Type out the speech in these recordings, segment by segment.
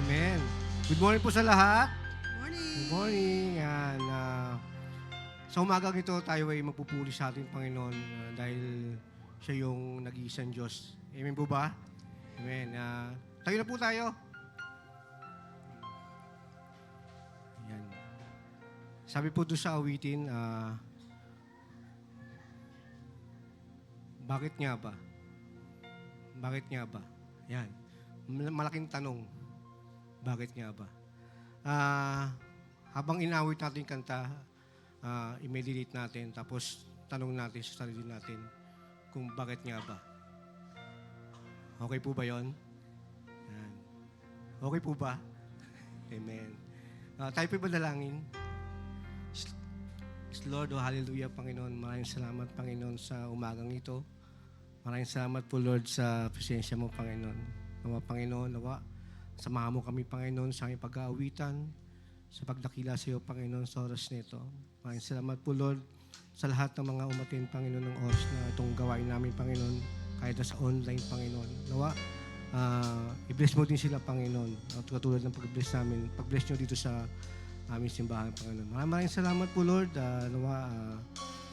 Amen. Good morning po sa lahat. Morning! Good morning. Yan, sa umagang ito, tayo ay magpupuli sa ating Panginoon dahil siya yung nag-iisang Diyos. Amen po ba? Amen. Tayo na po tayo. Yan. Sabi po doon sa awitin, bakit nga ba? Bakit nga ba? Yan. Malaking tanong. Bakit nga ba? Habang inawit natin yung kanta, i-meditate natin, tapos tanong natin sa sarili natin kung bakit nga ba. Okay po ba yon? Yan. Okay po ba? Amen. Tayo po dalangin. Lord, hallelujah, Panginoon. Maraming salamat, Panginoon, sa umagang ito. Maraming salamat po, Lord, sa presensya mo, Panginoon. Nawa, Panginoon, samahan mo kami, Panginoon, sa aming pag-aawitan, sa pagdakila sa iyo, Panginoon, sa oras nito. Maraming salamat po, Lord, sa lahat ng mga umatin, Panginoon, ng oras na itong gawain namin, Panginoon, kahit na sa online, Panginoon. Nawa, i-bless mo din sila, Panginoon. At katulad ng pag-bless namin, pag-bless nyo dito sa aming simbahan, Panginoon. Maraming salamat po, Lord.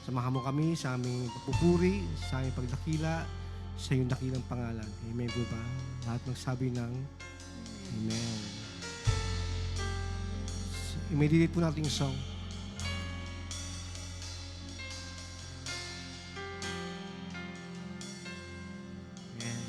Samahan mo kami sa aming pagpupuri, sa aming pagdakila, sa iyong dakilang pangalan. Amen po ba? Lahat magsabi ng Amen. I-meditate po natin yung song. Amen.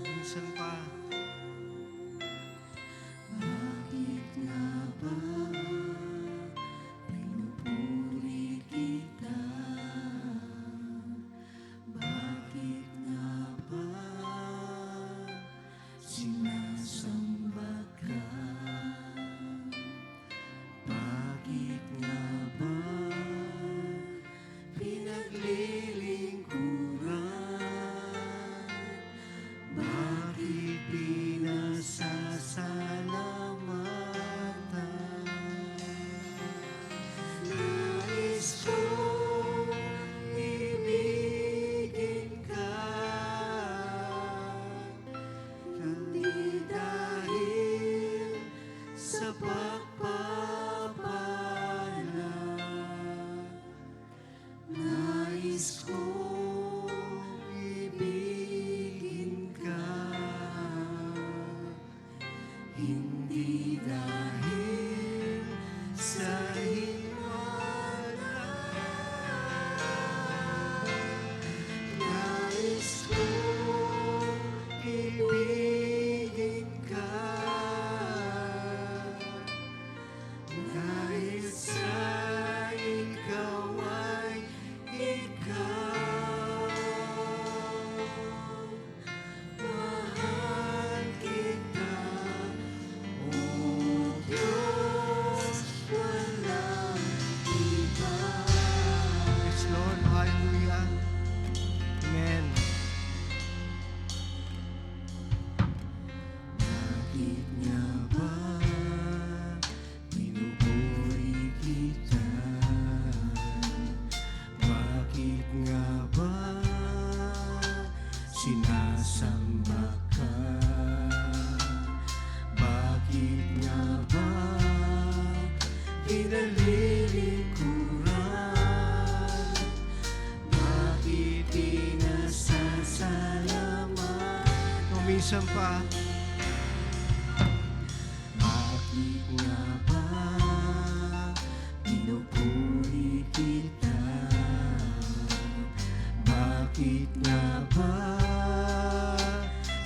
Minsan pa. Bakit nga ba pinupuri kita? Bakit nga ba sinasamba ka? Bakit nga ba pinaglilingkuran? Bakit pinasasalamatan? Nais kong ibigin ka, hindi dahil sa pagpapala. Nais kong ibigin ka, hindi dahil sa himala. Nais kong ibigin ka, dahil sa ikaw ay ikaw. Mahal kita, O Diyos, walang iba. Yes, Lord. Hallelujah. Amen. Bakit nga ba pinupuri kita? Bakit nga ba sinasamba ka? Bakit nga ba pinalilingkuran? Bakit pinasasalamat? O minsan pa. Bakit nga ba pinupuri kita? Bakit nga ba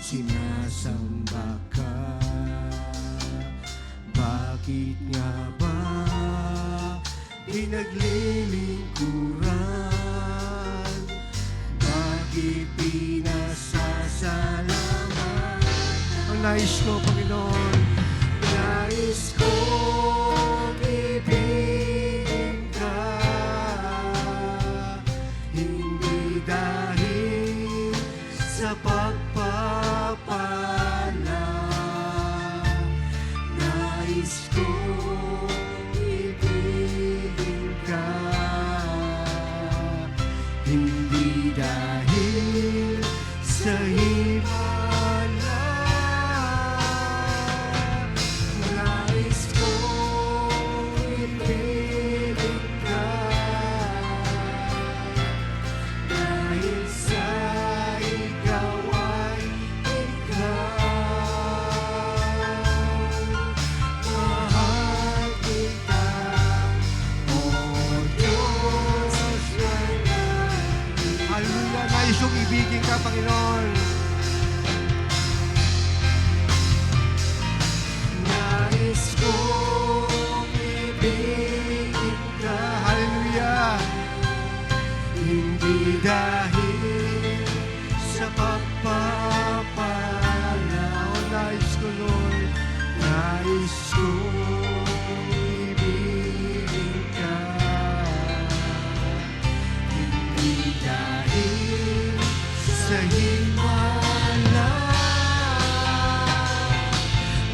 sinasamba ka? Bakit nga ba pinaglilingkuran? Bakit pinasasalamat? Ang nais ko, Panginoon, Nais kong ibigin ka, hindi dahil sa pagpapala. Nais kong ibigin ka, hindi dahil sa himala. Nais kong ibigin ka, dahil sa ikaw ay ikaw. Mahal kita, O Diyos manalangin. hallelujah, nais kong ibigin ka, Panginoon. Nais kong ibigin ka, Hallelujah. hindi dahil sa pagpapala. O nais ko, Lord. Nais kong ibigin ka, hindi dahil sa himala.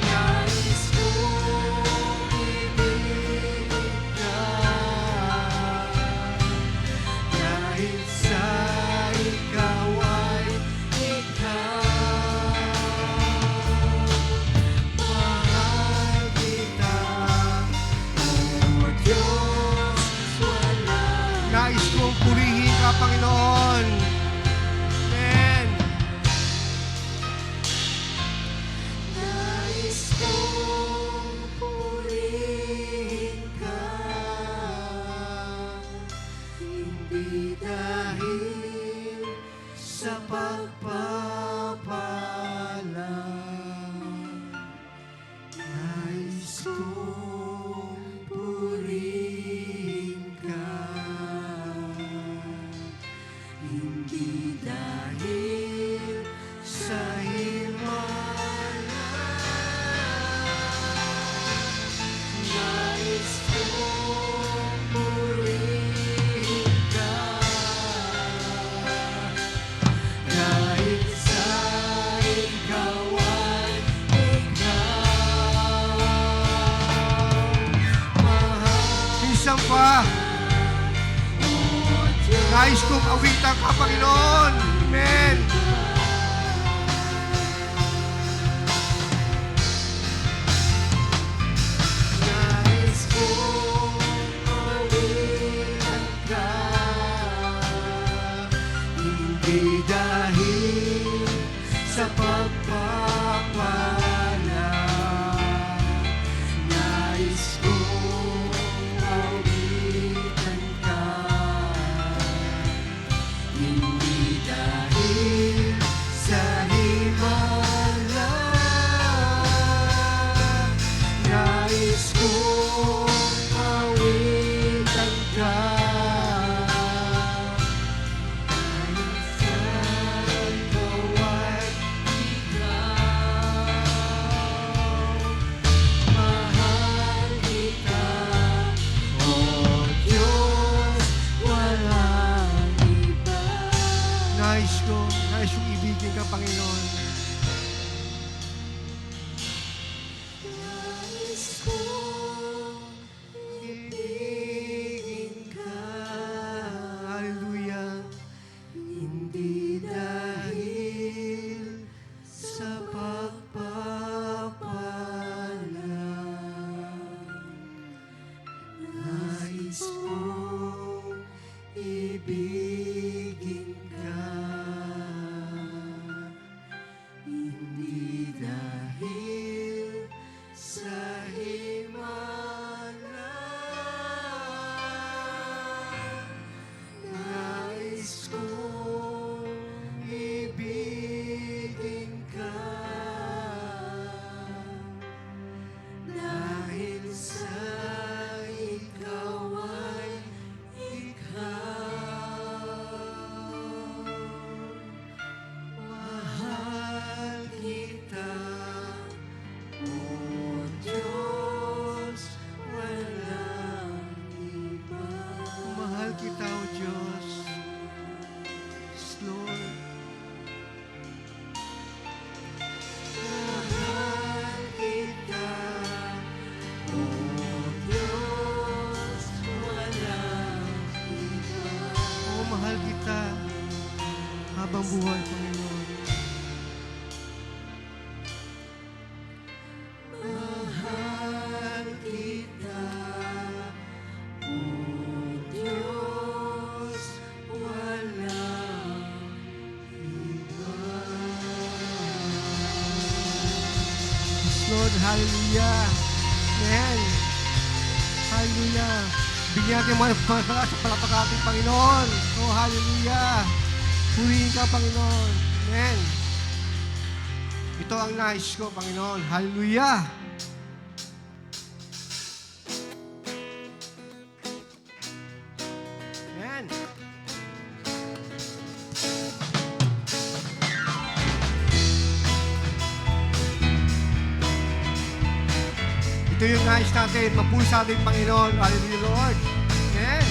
Nais kong ibigin ka, dahil sa ikaw ay ikaw. Mahal kita, O Diyos manalangin. Nais kong purihin ka, Panginoon. Amen. Nais kong purihin ka, hindi dahil sa pagpapala. Nais kong purihin ka, hindi dahil sa himala. Nais kong purihin ka, dahil sa ikaw ay ikaw. Mahal Minsan pa, mo, Diyos. nais kong awitan ka, Panginoon. Amen. Nais kong awitan ka, hindi dahil sa pagpapala. Nais kong awitan ka, hindi dahil sa himala. Nais kong awitan ka, dahil sa ikaw ay ikaw. Mahal kita, buhay, Panginoon. Mahal kita, O Diyos, walang iba. Yes, Lord, hallelujah. Amen. Hallelujah. Bigyan natin mga sa palapak ating Panginoon. Oh, hallelujah. Purihin ka, Panginoon. Amen. Ito ang nais ko, Panginoon. Hallelujah. Amen. Ito yung nais natin, mapuri sa ating Panginoon. Hallelujah, Lord. Amen.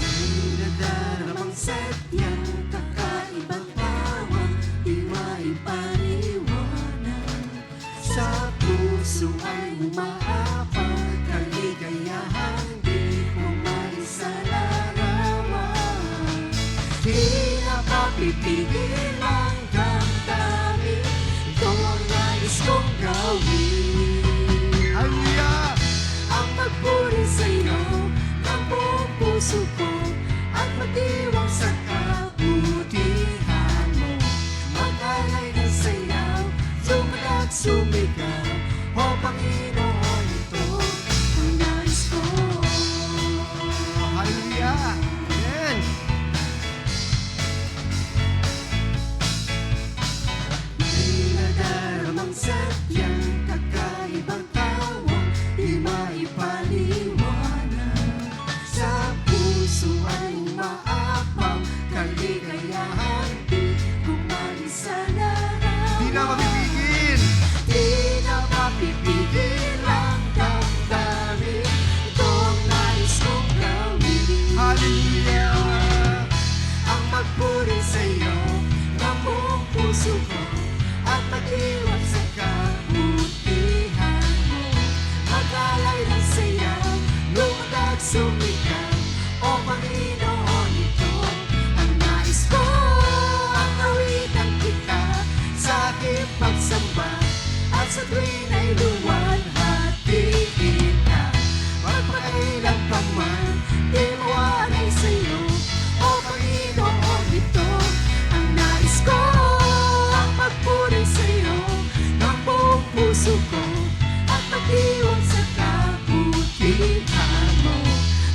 Pinadaramang sadyang kakaibang tawang di maipaliwanag. Sa puso ay umaapaw kaligayahan di ko maisalarawan. Di napapipigil ang damdamin, ito ang nais kong gawin. Hallelujah. Ang magpuri sa'yo ng buong puso ko at magdiwang sa kabutihan mo. Mag-alay ng sayaw, sumunod sumigaw, o Panginoon, ito ang nais ko. Hallelujah. Amen. Pinadaramang sadyang kakaibang tawang di maipaliwanag. Sa puso ay umaapaw kaligayahan di ko maisalarawan. Di na mapipigil. Di na mapipigil ang damdamin, ito ang nais kong gawin. Hallelujah. Ang magpuri sa'yo ng buong puso ko at mag-iwan sa kabutihan mo. Mag-alay ng sayaw, lumutag sumigaw, o Panginoon, ito ang nais ko. Ang awitan kita sa aking pagsamba, at sa tuwin ay luwalhatiin ka. Magpakailan pa man, di mawalay sa'yo, o Panginoon, ito ang nais ko. Ang magpuri sa'yo ng buong puso ko at mag-iwan sa kabutihan mo.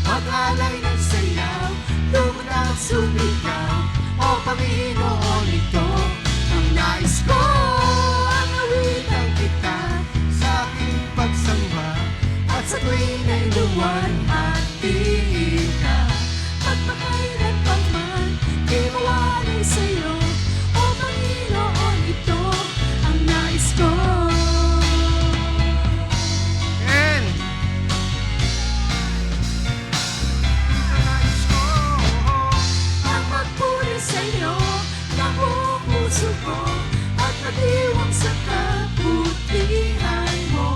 Mag-alay ng sayaw, lumutang sumigaw, o Panginoon, ito ang nais ko. Ang awitan kita sa aking pagsamba, at sa tuwin ay luwalhatiin ka. Magpakailan pa man, di mawalay sa'yo, o Panginoon, ito ang nais ko. Amen. Ito ang nais ko. Ang magpuri sa'yo ng buong puso ko at mag-iwang sa kabutihan mo.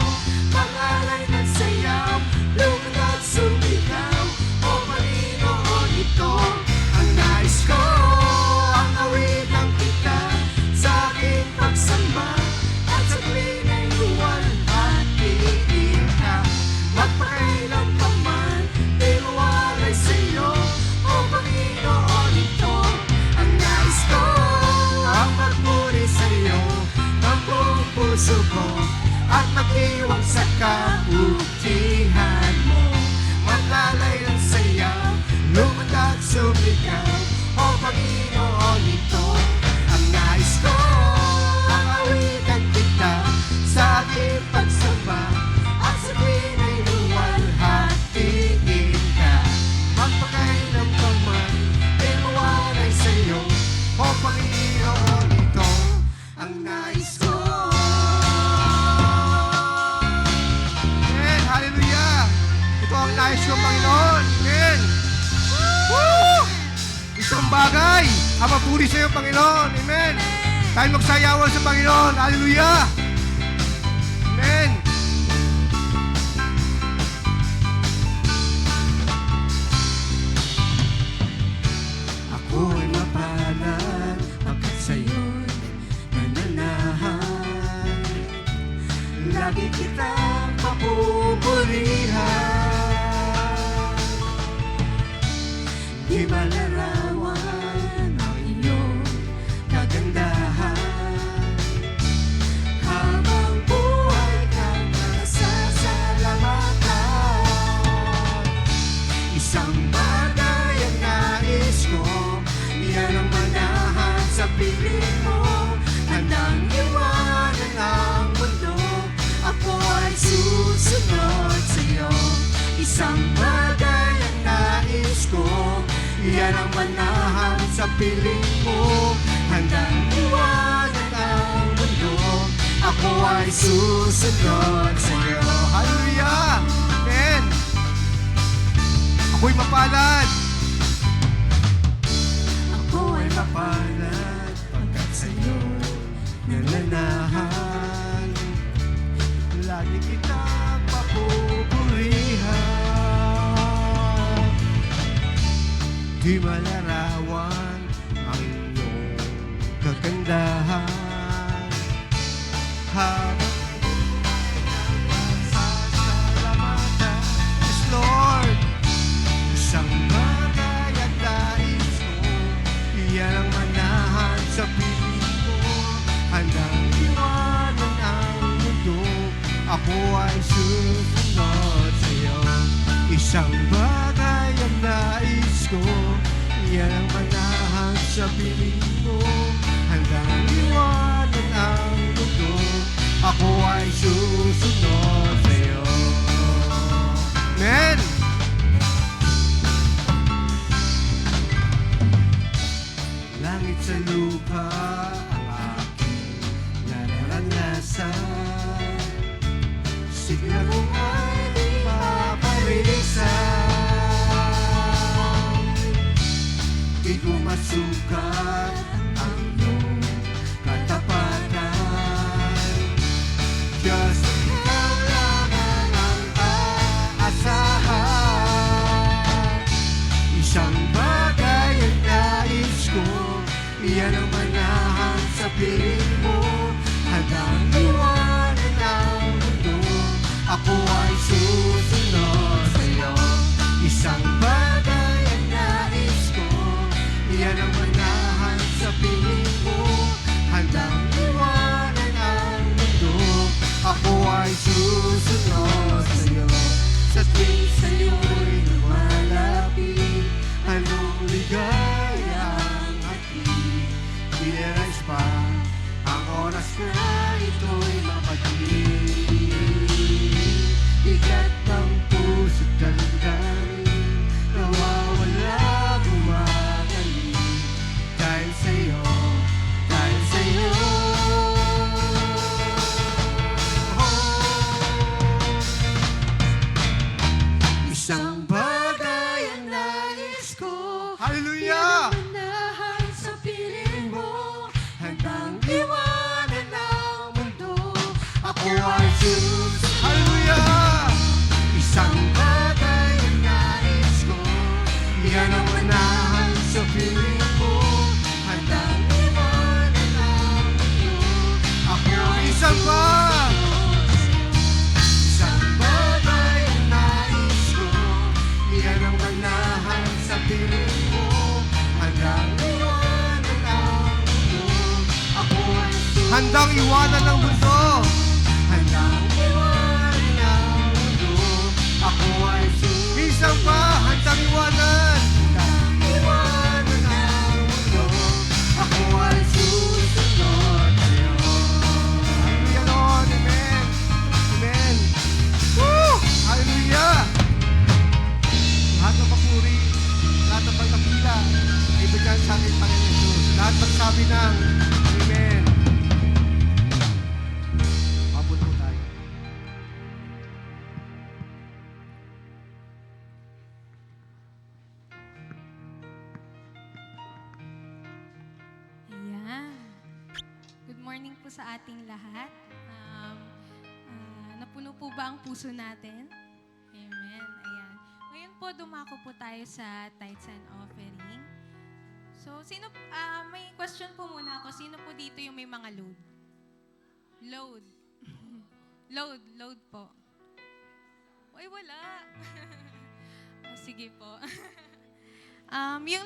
Mag-alay ng sayaw, lumutang sumigaw, o Panginoon, ito ang nais ko. Ang awitan kita sa aking pagsamba, at sa tuwin ay luwalhatiin ka. Magpakailan pa man, di mawalay sa'yo, o Panginoon, ito ang nais ko. Ang magpuri sa'yo ng buong puso ko at mag-iwang sa kabutihan mo. Maglalay ng sayaw, lumutag sumigaw, o Panginoon, ito ang nais ko. Ang awitan kita sa aking pagsamba, at sa tuwin ay luwalhatiin ka. Magpakailan pa man, di mawalay sa'yo, o Panginoon, ito ang nais ko. Amen. Hallelujah. Ito ang nais ko, Panginoon. Amen. Woo! Isang bagay ang mapuri sa iyo, Panginoon. Amen. Tayo magsayawan sa Panginoon. Hallelujah. Amen. sa'yo'y nananahan. Lagi kitang papupurihan. Di malarawan ang iyong kagandahan. Habang buhay kang nasasalamatan. Isang bagay ang nais ko, yan ang manahan sa piling mo. Handang iwanan ang mundo, ako ay susunod sa'yo. Isang bagay ang nais ko, yan ang manahan sa piling mo. Handang iwanan ang mundo, ako ay susunod sa'yo. Hallelujah! Amen! Ako'y mapalad! Ako ay mapalad pagkat sa'yo nananahan. Lagi kitang papupurihan. Di malarawan ang iyong kagandahan. Habang sasalamatan. Yes, Lord! Isang bagay ang nais ko, iyan ang manahan sa piling ko. Handang iwanan ang mundo, ako ay susunod sa'yo. Isang bagay ang nais ko, iyan ang manahan sa piling ko. Handang iwanan ang mundo, ako ay susunod sa'yo. Amen! Langit sa lupa ang aking nararanasan. Sigla kong ay di maparisan. Di ko masukat ang iyong katapatan. Just ikaw lamang ang aasahan. Isang bagay ang nais ko, iyan ang manahan sa piling mo. Handang iwanan ang mundo, ako ay susunod sa'yo. Isang bagay ang nais ko, iyan ang manahan sa piling mo. Handang iwanan ang mundo, ako ay susunod sa'yo. Sa tuwing sa'yo'y lumalapit, anong ligaya ang hatid. Dinerais pa ang oras na ito'y mapaging. Ikat ng puso't damdamin, nawawala gumagaling. Dahil sa'yo, dahil sa'yo. Isang bagay ang nais ko, yan Hallelujah! ang manahan sa piling mo. Handang iwanan ang mundo, ako ay susunod. Hallelujah! Isang bagay ang nais ko, yan ang manahan sa piling mo. Handang iwanan ang mundo, ako ay Isa pa! Isang bagay ang nais ko, yan ang manahan sa piling mo. Handang iwanan ang mundo, ako ay susunod. Handang iwanan ng mundo. Handang iwanan ang mundo, ako ay susunod. Minsan pa, handang iwanan. Handang iwanan ang mundo, ako ay susunod sa'yo. Hallelujah, Lord. Amen. Amen. Woo! Hallelujah! Lahat ng papuri, lahat ng pagkapila, ay bigyan sa ating Panginoon Diyos. Lahat magsabi ng Amen. Mabot po tayo. Ayan. Good morning po sa ating lahat. Napuno po ba ang puso natin? Amen. Ayan. Ngayon po, dumako po tayo sa tithes and offering. So, So, may question po muna ako. Sino po dito yung may mga load? Load. Load po. Ay, wala. Sige po. Yung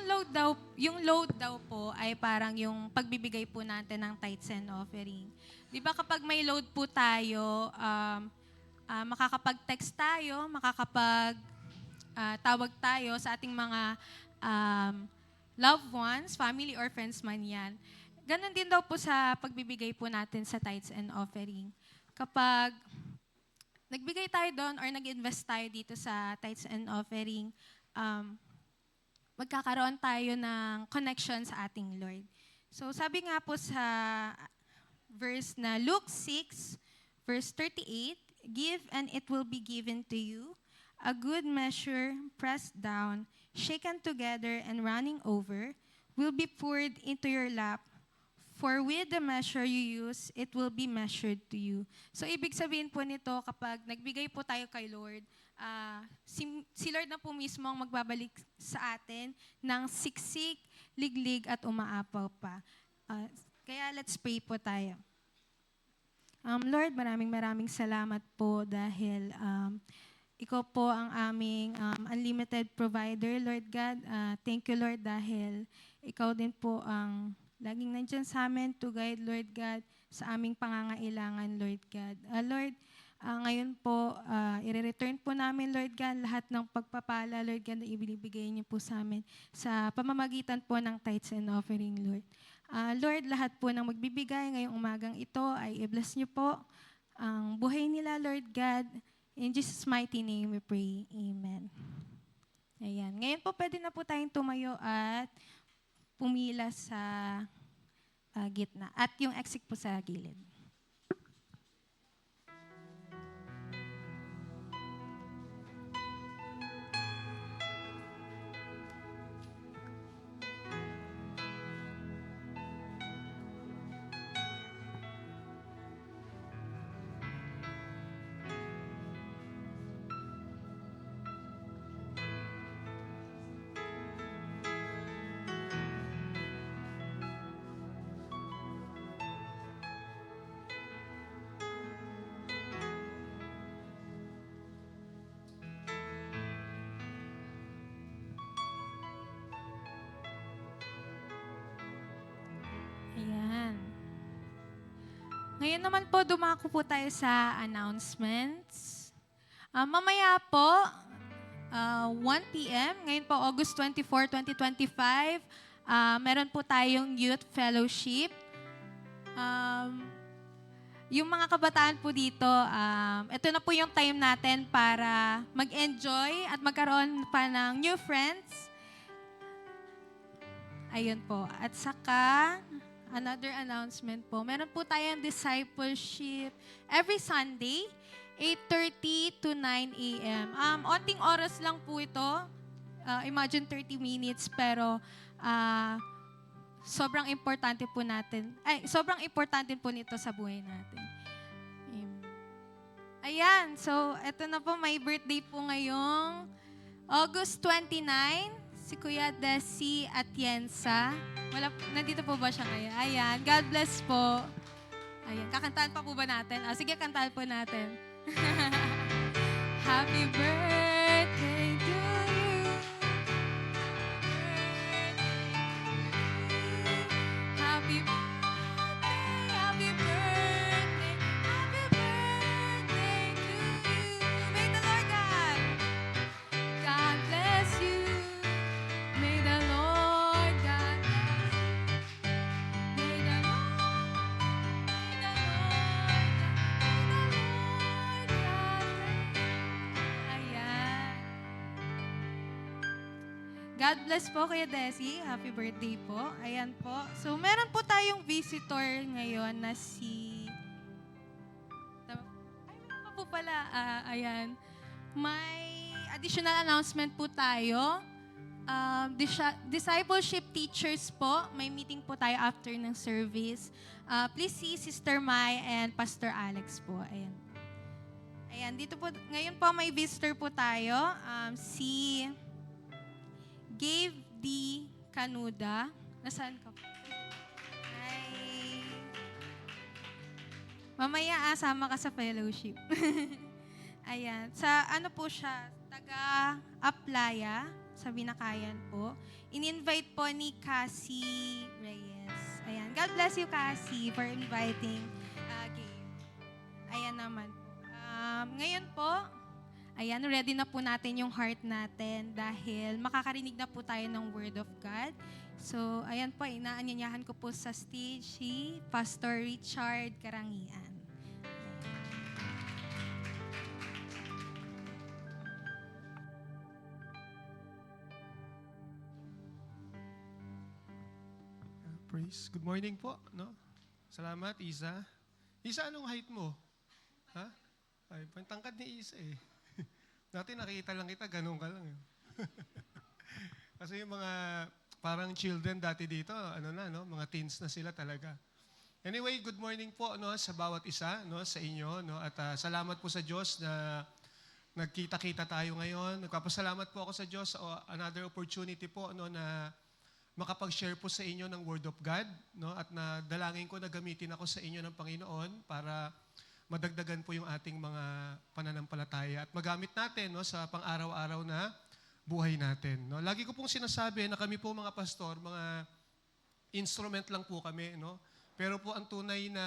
load daw po ay parang yung pagbibigay po natin ng tithes and offering. 'Di ba kapag may load po tayo, makakapag-text tayo, tawag tayo sa ating mga loved ones, family or friends man yan. Ganon din daw po sa pagbibigay po natin sa tithes and offering. Kapag nagbigay tayo doon or nag-invest tayo dito sa tithes and offering, magkakaroon tayo ng connection sa ating Lord. So sabi nga po sa verse na Luke 6, verse 38, "Give and it will be given to you, a good measure, pressed down, shaken together and running over, will be poured into your lap. For with the measure you use, it will be measured to you." So ibig sabihin po nito, kapag nagbigay po tayo kay Lord, si Lord na po mismo ang magbabalik sa atin ng siksik, liglig at umaapaw pa. Kaya let's pray po tayo. Lord, maraming salamat po dahil ikaw po ang aming unlimited provider, Lord God. Thank you, Lord, dahil ikaw din po ang laging nandyan sa amin to guide, Lord God, sa aming pangangailangan, Lord God. Lord, ngayon po, i-return po namin, Lord God, lahat ng pagpapala, Lord God, na ibinibigay niyo po sa amin sa pamamagitan po ng tithes and offering, Lord. Lord, lahat po ng magbibigay ngayong umagang ito ay i-bless niyo po ang buhay nila, Lord God. In Jesus' mighty name we pray. Amen. Ayan. Ngayon po, pwede na po tayong tumayo at pumila sa gitna. At yung exit po sa gilid. Ayan. Ngayon naman po, dumako po tayo sa announcements. Mamaya po, 1 p.m., ngayon po August 24, 2025, meron po tayong Youth Fellowship. Yung mga kabataan po dito, ito na po yung time natin para mag-enjoy at magkaroon pa ng new friends. Ayun po. At saka, another announcement po, meron po tayong discipleship every Sunday, 8:30 to 9 a.m. Onting oras lang po ito. Imagine 30 minutes, pero sobrang importante po sobrang importante po nito sa buhay natin. Ayan, so eto na po, may birthday po ngayong August 29, si Kuya Desi Atienza. Nandito po ba siya ngayon? Ayan, God bless po. Ayan, kakantahan pa po ba natin? Sige, kantahan po natin. Happy birthday to you. Happy birthday, happy birthday, happy birthday to you. May the Lord God bless you. May the Lord God bless you. May the Lord God bless you. Ayan. God bless po, Kuya Desi. Happy birthday po. Ayan po. So, meron po tayong visitor ngayon na si... Ay, meron pa po pala. Ayan. May additional announcement po tayo. Discipleship teachers po. May meeting po tayo after ng service. Please see Sister Mai and Pastor Alex po. Ayan. Ayan. Dito po, ngayon po may visitor po tayo. Si Gabe D. Canuda. Nasaan ka po? Hi. Mamaya sama ka sa fellowship. Ayan. Sa ano po siya? Taga Aplaya, sa Binakayan po. In-invite po ni Cassie Reyes. Ayan. God bless you, Cassie, for inviting Gabe. Ayan naman po. Ngayon po, ayan, ready na po natin yung heart natin dahil makakarinig na po tayo ng Word of God. So, ayan po, inaanyanyahan ko po sa stage si Pastor Richard Karangian. Praise. Good morning po, no? Salamat, Isa. Isa, anong height mo? Ha? Ay, pantangkad ni Isa eh. Dati nakita lang kita, ganun ka lang. Eh. Kasi yung mga parang children dati dito, ano na, no? Mga teens na sila talaga. Anyway, good morning po no, sa bawat isa, no, sa inyo. No? At salamat po sa Diyos na nagkita-kita tayo ngayon. Nagpapasalamat po ako sa Diyos sa another opportunity po no, na makapag-share po sa inyo ng Word of God, no? At nadalangin ko na gamitin ako sa inyo ng Panginoon para madagdagan po yung ating mga pananampalataya at magamit natin no, sa pang-araw-araw na buhay natin. No? Lagi ko pong sinasabi na kami po mga pastor, mga instrument lang po kami. No? Pero po ang tunay na,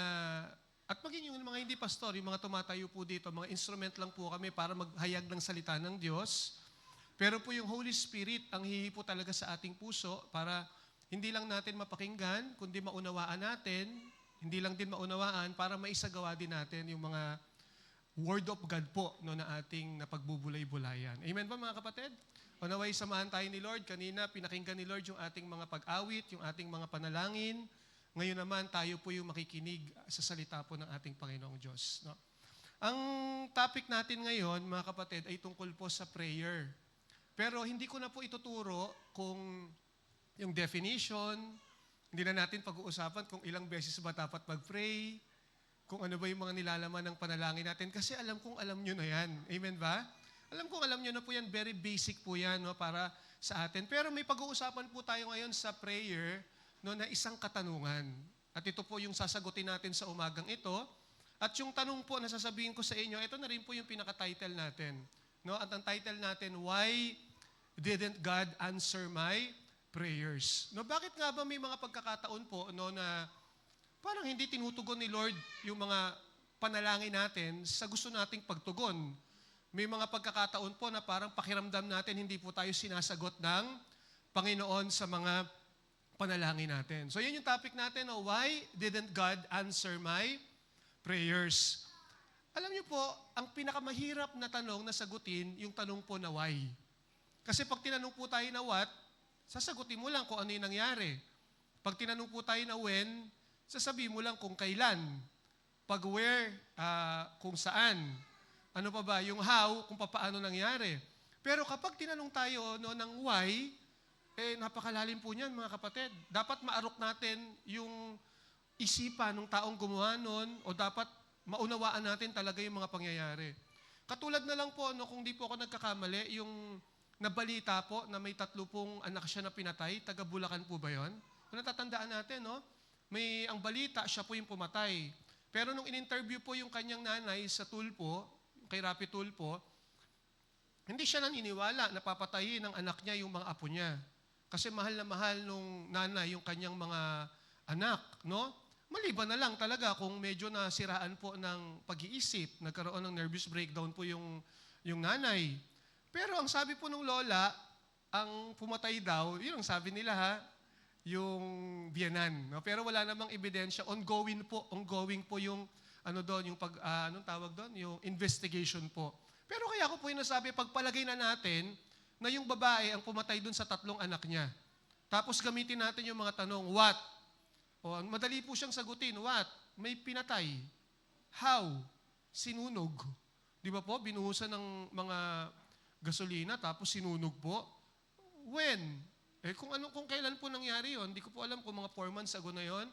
at maging yung mga hindi pastor, yung mga tumatayo po dito, mga instrument lang po kami para maghayag ng salita ng Diyos. Pero po yung Holy Spirit ang hihipo talaga sa ating puso para hindi lang natin mapakinggan, kundi maunawaan natin, hindi lang din maunawaan para maisagawa din natin yung mga Word of God po no, na ating napagbubulay-bulayan. Amen ba mga kapatid? O naway samahan tayo ni Lord. Kanina pinakinggan ni Lord yung ating mga pag-awit, yung ating mga panalangin. Ngayon naman tayo po yung makikinig sa salita po ng ating Panginoong Diyos. No? Ang topic natin ngayon mga kapatid ay tungkol po sa prayer. Pero hindi ko na po ituturo kung yung definition, hindi na natin pag-uusapan kung ilang beses ba dapat mag-pray, kung ano ba yung mga nilalaman ng panalangin natin. Kasi alam kong alam nyo na yan. Amen ba? Alam kong alam nyo na po yan. Very basic po yan no, para sa atin. Pero may pag-uusapan po tayo ngayon sa prayer no, na isang katanungan. At ito po yung sasagutin natin sa umagang ito. At yung tanong po na sasabihin ko sa inyo, ito na rin po yung pinaka-title natin. No? At ang title natin, Why Didn't God Answer My Prayers? No, bakit nga ba may mga pagkakataon po no, na parang hindi tinutugon ni Lord yung mga panalangin natin sa gusto nating pagtugon? May mga pagkakataon po na parang pakiramdam natin hindi po tayo sinasagot ng Panginoon sa mga panalangin natin. So yun yung topic natin, no? Why didn't God answer my prayers? Alam niyo po, ang pinakamahirap na tanong na sagutin, yung tanong po na why. Kasi pag tinanong po tayo na what, sasagutin mo lang kung ano yung nangyari. Pag tinanong po tayo na when, sasabihin mo lang kung kailan. Pag where, kung saan. Ano pa ba? Yung how, kung paano nangyari. Pero kapag tinanong tayo no, ng why, napakalalim po niyan mga kapatid. Dapat maarok natin yung isipan ng taong gumawa nun o dapat maunawaan natin talaga yung mga pangyayari. Katulad na lang po, no, kung di po ako nagkakamali, yung nabalita po na may 3 pong anak siya na pinatay, taga Bulacan po ba yun? Kung natatandaan natin, no? Ang balita, siya po yung pumatay. Pero nung in-interview po yung kanyang nanay sa Tulpo, kay Rapi Tulpo, hindi siya naniniwala na papatayin ng anak niya yung mga apo niya. Kasi mahal na mahal nung nanay yung kanyang mga anak, no? Maliban na lang talaga kung medyo nasiraan po ng pag-iisip, nagkaroon ng nervous breakdown po yung nanay. Pero ang sabi po ng lola, ang pumatay daw, yun ang sabi nila ha, yung biyanan. No? Pero wala namang ebidensya, ongoing po yung ano doon, yung anong tawag doon, yung investigation po. Pero kaya ko po yung nasabi, pagpalagay na natin na yung babae ang pumatay doon sa 3 anak niya. Tapos gamitin natin yung mga tanong, what? O, madali po siyang sagutin, what? May pinatay. How? Sinunog. Di ba po? Binuhusan ng mga gasolina, tapos sinunog po. When? Kung kailan po nangyari yon, hindi ko po alam kung mga 4 months ago na yon.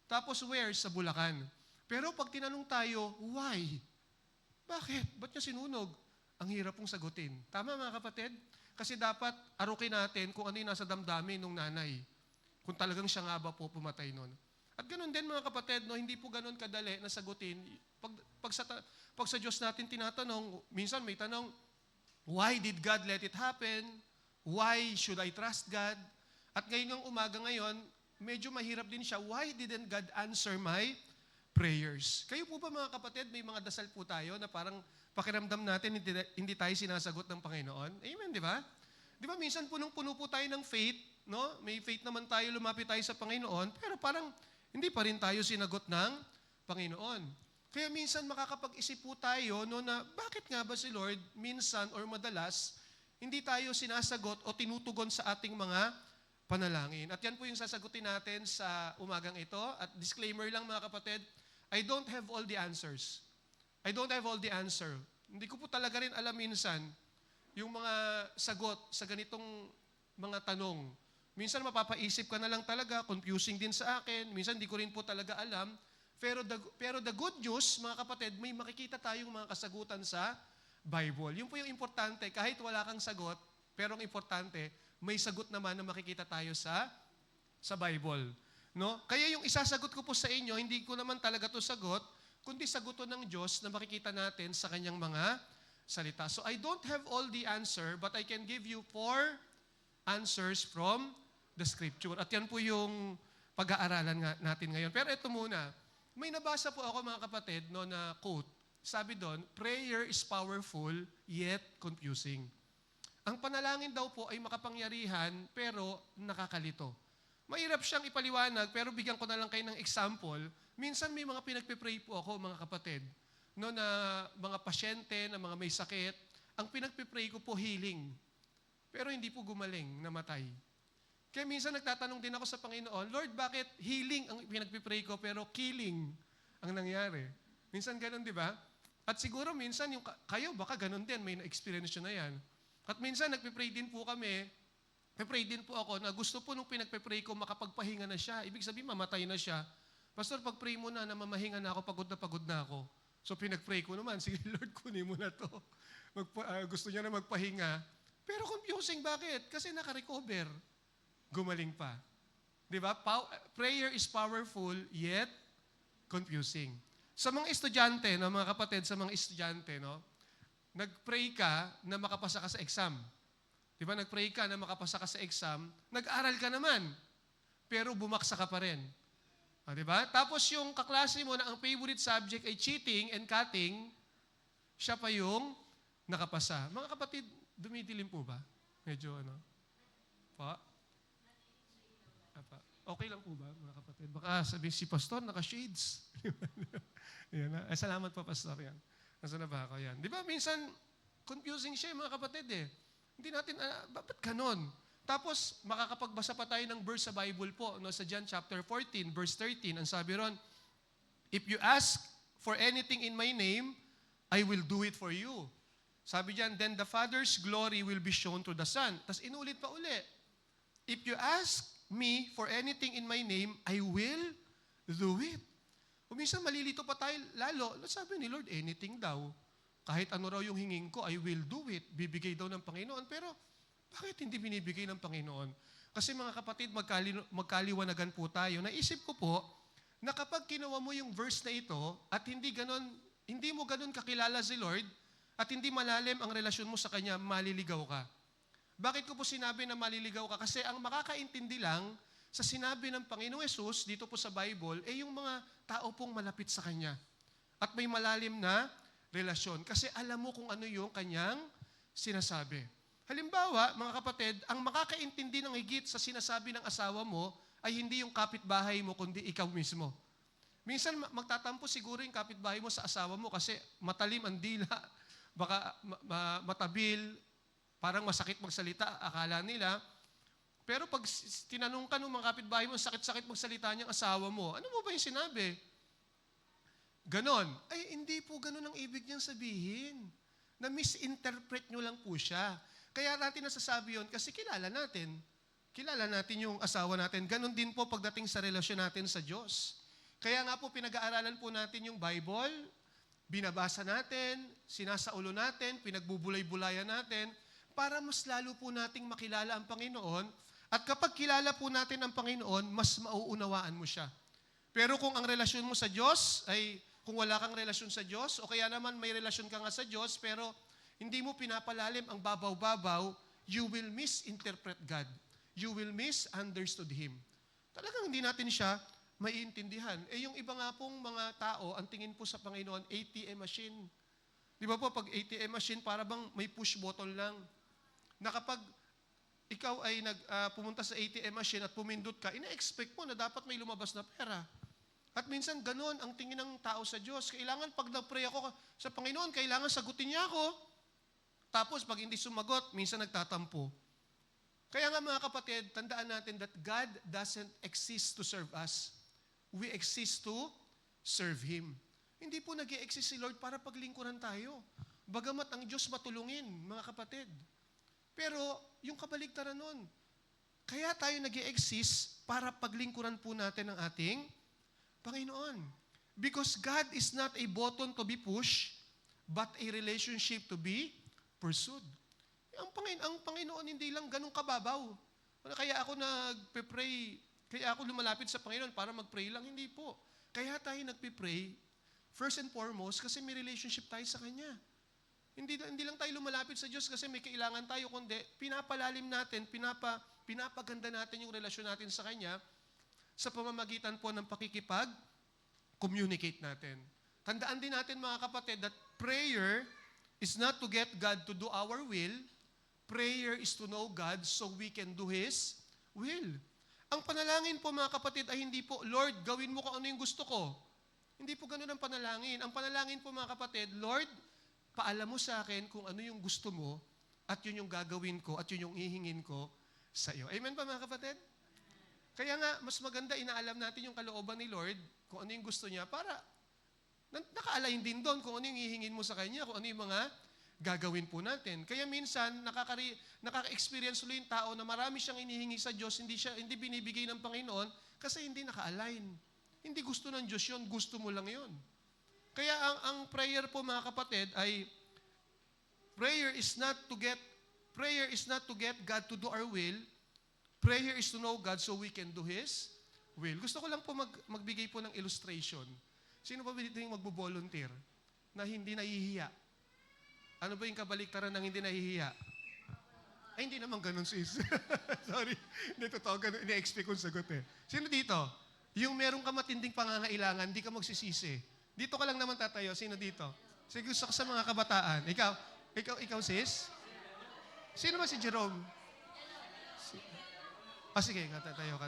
Tapos where? Sa Bulacan. Pero pag tinanong tayo, why? Bakit? Ba't niya sinunog? Ang hirap pong sagutin. Tama mga kapatid? Kasi dapat arukin natin kung ano yung nasa damdamin ng nanay. kung talagang siya nga ba po pumatay nun. At ganun din mga kapatid, no, hindi po ganun kadali na sagutin. Pag sa Diyos natin tinatanong, minsan may tanong, why did God let it happen? Why should I trust God? At ngayong umaga ngayon, medyo mahirap din siya, why didn't God answer my prayers? Kayo po ba mga kapatid, may mga dasal po tayo na parang pakiramdam natin hindi tayo sinasagot ng Panginoon? Amen, di ba? Di ba minsan punong-puno po tayo ng faith, no? May faith naman tayo, lumapit tayo sa Panginoon, pero parang hindi pa rin tayo sinagot ng Panginoon. Kaya minsan makakapag-isip po tayo no, na bakit nga ba si Lord minsan or madalas hindi tayo sinasagot o tinutugon sa ating mga panalangin. At yan po yung sasagutin natin sa umagang ito. At disclaimer lang mga kapatid, I don't have all the answers. I don't have all the answer. Hindi ko po talaga rin alam minsan yung mga sagot sa ganitong mga tanong. Minsan mapapaisip ka na lang talaga, confusing din sa akin. Minsan di ko rin po talaga alam. Pero the good news, mga kapatid, may makikita tayong mga kasagutan sa Bible. Yun po yung importante. Kahit wala kang sagot, pero ang importante, may sagot naman na makikita tayo sa Bible. No? Kaya yung isasagot ko po sa inyo, hindi ko naman talaga to sagot, kundi sagot to ng Diyos na makikita natin sa kanyang mga salita. So I don't have all the answer, but I can give you 4 answers from the Scripture. At yan po yung pag-aaralan natin ngayon. Pero ito muna, may nabasa po ako mga kapatid no, na quote. Sabi doon, prayer is powerful yet confusing. Ang panalangin daw po ay makapangyarihan pero nakakalito. Mahirap siyang ipaliwanag pero bigyan ko na lang kayo ng example. Minsan may mga pinagpipray po ako mga kapatid no, na mga pasyente, na mga may sakit. Ang pinagpipray ko po healing. Pero hindi po gumaling, namatay. Kaya minsan nagtatanong din ako sa Panginoon, Lord, bakit healing ang pinagpipray ko pero killing ang nangyari? Minsan ganun, di ba? At siguro minsan, kayo baka ganun din, may na-experience nyo na yan. At minsan nagpipray din po kami, pipray din po ako na gusto po nung pinagpipray ko makapagpahinga na siya. Ibig sabihin, mamatay na siya. Pastor, pag-pray mo na mamahinga na ako, pagod na ako. So pinag-pray ko naman, sige Lord, kunin mo na to. Gusto niya na magpahinga. Pero confusing, bakit? Kasi naka-recover. Gumaling pa. Di ba? Prayer is powerful, yet confusing. Sa mga estudyante, no, mga kapatid, sa mga estudyante, no, nag-pray ka na makapasa ka sa exam. Di ba? Nag-pray ka na makapasa ka sa exam, nag-aral ka naman, pero bumaksa ka pa rin. Di ba? Tapos yung kaklase mo na ang favorite subject ay cheating and cutting, siya pa yung nakapasa. Mga kapatid, dumidilim po ba? Medyo ano? Pa? Okay lang po ba, mga kapatid? Baka sabihin si Pastor, naka-shades. Yan na. Salamat po, Pastor. Yan. Nasaan na ba ako? Yan. Di ba, minsan, confusing siya, mga kapatid eh. Hindi natin, ba't ganon? Tapos, makakapagbasa pa tayo ng verse sa Bible po, no, sa John chapter 14, verse 13. Ang sabi ron, if you ask for anything in my name, I will do it for you. Sabi diyan, then the Father's glory will be shown to the Son. Tapos inulit pa uli. If you ask me for anything in my name, I will do it. O minsan malilito pa tayo lalo. Sabi ni Lord, anything daw. Kahit ano raw yung hingin ko, I will do it. Bibigay daw ng Panginoon. Pero bakit hindi binibigay ng Panginoon? Kasi mga kapatid, magkaliwanagan po tayo. Naisip ko po, na kapag kinuha mo yung verse na ito, at hindi mo ganon kakilala si Lord, at hindi malalim ang relasyon mo sa Kanya, maliligaw ka. Bakit ko po sinabi na maliligaw ka? Kasi ang makakaintindi lang sa sinabi ng Panginoong Yesus dito po sa Bible, yung mga tao pong malapit sa Kanya. At may malalim na relasyon. Kasi alam mo kung ano yung Kanyang sinasabi. Halimbawa, mga kapatid, ang makakaintindi ng higit sa sinasabi ng asawa mo ay hindi yung kapitbahay mo, kundi ikaw mismo. Minsan magtatampo siguro yung kapitbahay mo sa asawa mo kasi matalim ang dila, baka matabil, parang masakit magsalita, akala nila. Pero pag tinanong ka ng mga kapitbahay mo, sakit-sakit magsalita niyang asawa mo, ano mo ba yung sinabi? Ganon. Ay, hindi po ganon ang ibig niyang sabihin. Na-misinterpret niyo lang po siya. Kaya natin nasasabi yun kasi kilala natin. Kilala natin yung asawa natin. Ganon din po pagdating sa relasyon natin sa Diyos. Kaya nga po pinag-aaralan po natin yung Bible, binabasa natin, sinasaulo natin, pinagbubulay-bulayan natin, para mas lalo po nating makilala ang Panginoon At kapag kilala po natin ang Panginoon, mas mauunawaan mo siya. Pero kung ang relasyon mo sa Diyos ay, kung wala kang relasyon sa Diyos, o kaya naman may relasyon ka nga sa Diyos, pero hindi mo pinapalalim ang babaw-babaw, you will misinterpret God. You will misunderstood Him. Talagang hindi natin siya maiintindihan. Yung iba nga pong mga tao, ang tingin po sa Panginoon, ATM machine. Di ba po, pag ATM machine, para bang may push button lang. Na kapag ikaw ay pumunta sa ATM machine at pumindot ka, ina-expect mo na dapat may lumabas na pera. At minsan ganon ang tingin ng tao sa Diyos. Kailangan pag nag-pray ako sa Panginoon, kailangan sagutin niya ako. Tapos pag hindi sumagot, minsan nagtatampo. Kaya nga mga kapatid, tandaan natin that God doesn't exist to serve us. We exist to serve Him. Hindi po nag-i-exist si Lord para paglingkuran tayo. Bagamat ang Diyos matulungin, mga kapatid. Pero yung kabaligtaran nun, kaya tayo nag-i-exist para paglingkuran po natin ang ating Panginoon. Because God is not a button to be pushed, but a relationship to be pursued. Ang Panginoon hindi lang ganun kababaw. Kaya ako nagpe-pray, kaya ako lumalapit sa Panginoon para mag-pray lang. Hindi po. Kaya tayo nagpe-pray, first and foremost, kasi may relationship tayo sa Kanya. Hindi lang tayo lumalapit sa Diyos kasi may kailangan tayo, kundi pinapalalim natin, pinapaganda natin yung relasyon natin sa Kanya sa pamamagitan po ng pakikipag-communicate natin. Tandaan din natin mga kapatid that prayer is not to get God to do our will. Prayer is to know God so we can do His will. Ang panalangin po mga kapatid ay hindi po, Lord, gawin mo kung ano yung gusto ko. Hindi po ganun ang panalangin. Ang panalangin po mga kapatid, Lord, paalam mo sa akin kung ano yung gusto mo at yun yung gagawin ko at yun yung ihingin ko sa iyo. Amen pa mga kapatid? Kaya nga, mas maganda inaalam natin yung kalooban ni Lord kung ano yung gusto niya para naka-align din doon kung ano yung ihingin mo sa Kanya, kung ano yung mga gagawin po natin. Kaya minsan, nakaka-experience ulit yung tao na marami siyang inihingi sa Diyos, hindi binibigay ng Panginoon kasi hindi naka-align. Hindi gusto ng Diyos yun, gusto mo lang yun. Kaya ang prayer po mga kapatid ay, prayer is not to get God to do our will. Prayer is to know God so we can do His will. Gusto ko lang po magbigay po ng illustration. Sino pa dito yung magbo-volunteer na hindi nahihiya? Ano ba yung kabaliktaran ng hindi nahihiya? Ay, hindi naman ganun, sis. Sorry. Hindi, totoo ganun. Ine-expect kong sagot eh. Sino dito? Yung meron ka matinding pangangailangan, hindi ka magsisisi. Dito ka lang naman tatayo. Sino dito? Sige, gusto ko sa mga kabataan. Ikaw, sis? Sino ba si Jerome? Sige, tatayo ka.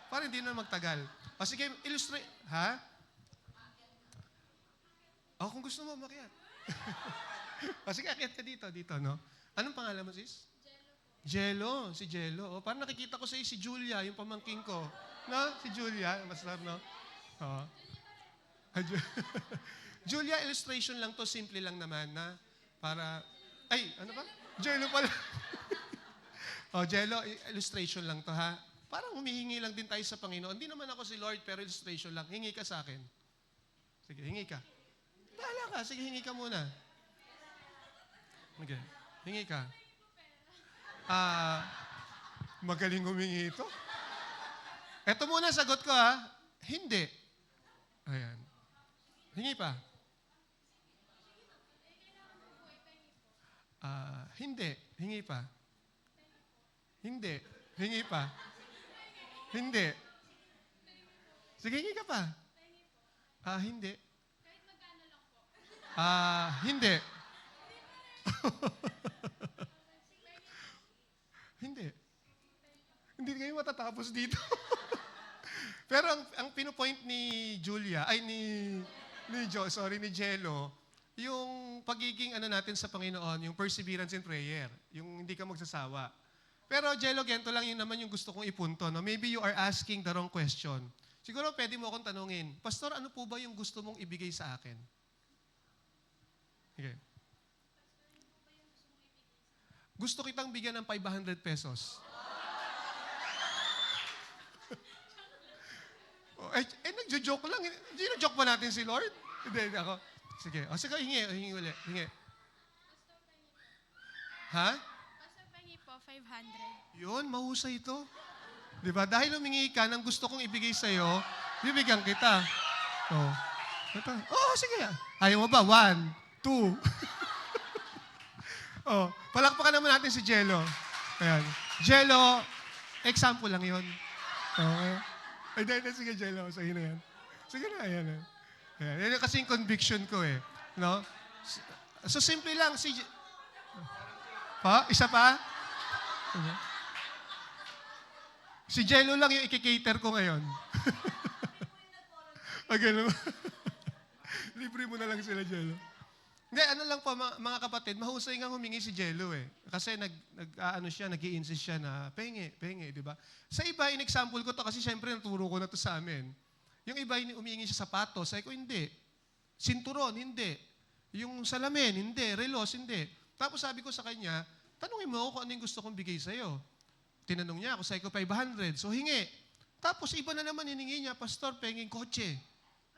Para hindi na magtagal. Sige, illustrate. Ha? Kung gusto mo, makiat. Sige, akyat ka dito, no? Anong pangalan mo, sis? Jello. Si Jello. Parang nakikita ko sa si Julia, yung pamangking ko. No? Si Julia, masarap, no? Oo. Julia, illustration lang to, simple lang naman, na para, ano ba? Jello pala. Jello, illustration lang to, ha? Parang humihingi lang din tayo sa Panginoon. Hindi naman ako si Lord, pero illustration lang. Hingi ka sa akin. Sige, hingi ka. Bahala ka. Sige, hingi ka muna. Okay. Hingi ka. Magaling humingi ito. Ito muna, sagot ko ha. Hindi. Ayan. Hingi pa. Hindi. Hingi pa. Hindi. Hingi pa. Hindi. Sige, hingi ka pa. Hindi. Hindi. Hindi. Hindi kayo matatapos dito. Pero ang pinopoint ni Julia, ni Jello, yung pagiging natin sa Panginoon, yung perseverance in prayer, yung hindi ka magsasawa. Pero Jello, ganito lang yun naman yung gusto kong ipunto. No? Maybe you are asking the wrong question. Siguro pwede mo akong tanungin, Pastor, ano po ba yung gusto mong ibigay sa akin? Okay. Gusto kitang bigyan ng 500 pesos. Nagjo-joke lang. Gino-joke ba natin si Lord? Hindi, ako. Sige. Sige, hingi ulit. Hingi. Ha? Pastor, pahingi po, 500. Yun, mahusay ito. Di ba? Dahil humingi ka ng gusto kong ibigay sa'yo, bibigyan kita. Oh. Ito. Oh, sige. Ayaw mo ba? 1, 2. Oh, palakpakan naman natin si Jello. Ayan. Jello, example lang yun. Okay. Ay, dahil na, sige, Jello. Sa'yo na yan. Sige na, ayan. Ayan. Yan yung kasing conviction ko eh. No? So, simple lang. Pa? Isa pa? Si Jello lang yung ikikater ko ngayon. Okay naman. Libre mo na lang sila, Jello. Hindi, ano lang po, mga kapatid, mahusay nga humingi si Jello eh. Kasi nag-i-insist siya na penge, di ba? Sa iba, in-example ko to kasi syempre naturo ko na to sa amin. Yung iba, humingi siya sapatos. Sabi ko, hindi. Sinturon, hindi. Yung salamin, hindi. Relos, hindi. Tapos sabi ko sa kanya, tanungin mo ako kung ano yung gusto kong bigay sa'yo. Tinanong niya ako, sabi ko 500. So hingi. Tapos iba na naman hiningi niya, Pastor, penging kotse.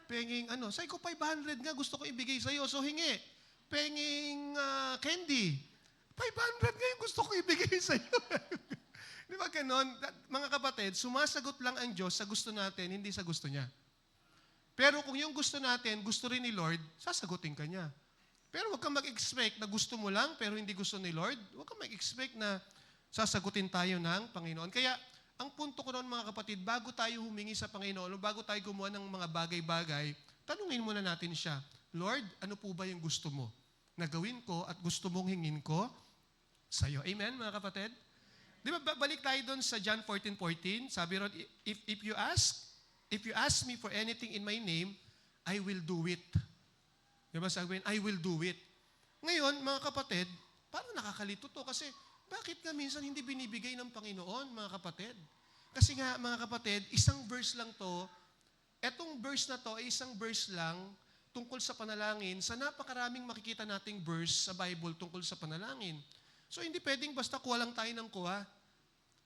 Penging ano. Sabi ko 500 nga gusto ko ibigay sa'yo. So hingi. Penging candy. 500 nga yung gusto ko ibigay sa'yo. Di ba ganon? Mga kapatid, sumasagot lang ang Diyos sa gusto natin, hindi sa gusto niya. Pero kung yung gusto natin, gusto rin ni Lord, sasagutin ka niya. Pero huwag kang mag-expect na gusto mo lang, pero hindi gusto ni Lord. Huwag kang mag-expect na sasagutin tayo ng Panginoon. Kaya, ang punto ko noon mga kapatid, bago tayo humingi sa Panginoon, o bago tayo gumawa ng mga bagay-bagay, tanungin muna natin siya, Lord, ano po ba yung gusto mo na gawin ko at gusto mong hingin ko sa'yo? Amen, mga kapatid? Di ba, balik tayo doon sa John 14:14. Sabi ron, if you ask me for anything in my name, I will do it. Di ba sabi, I will do it. Ngayon, mga kapatid, parang nakakalito to kasi bakit nga minsan hindi binibigay ng Panginoon, mga kapatid? Kasi nga, mga kapatid, isang verse lang to. Etong verse na to ay isang verse lang tungkol sa panalangin sa napakaraming makikita nating verse sa Bible tungkol sa panalangin. So, hindi pwedeng basta kuha lang tayo ng kuha.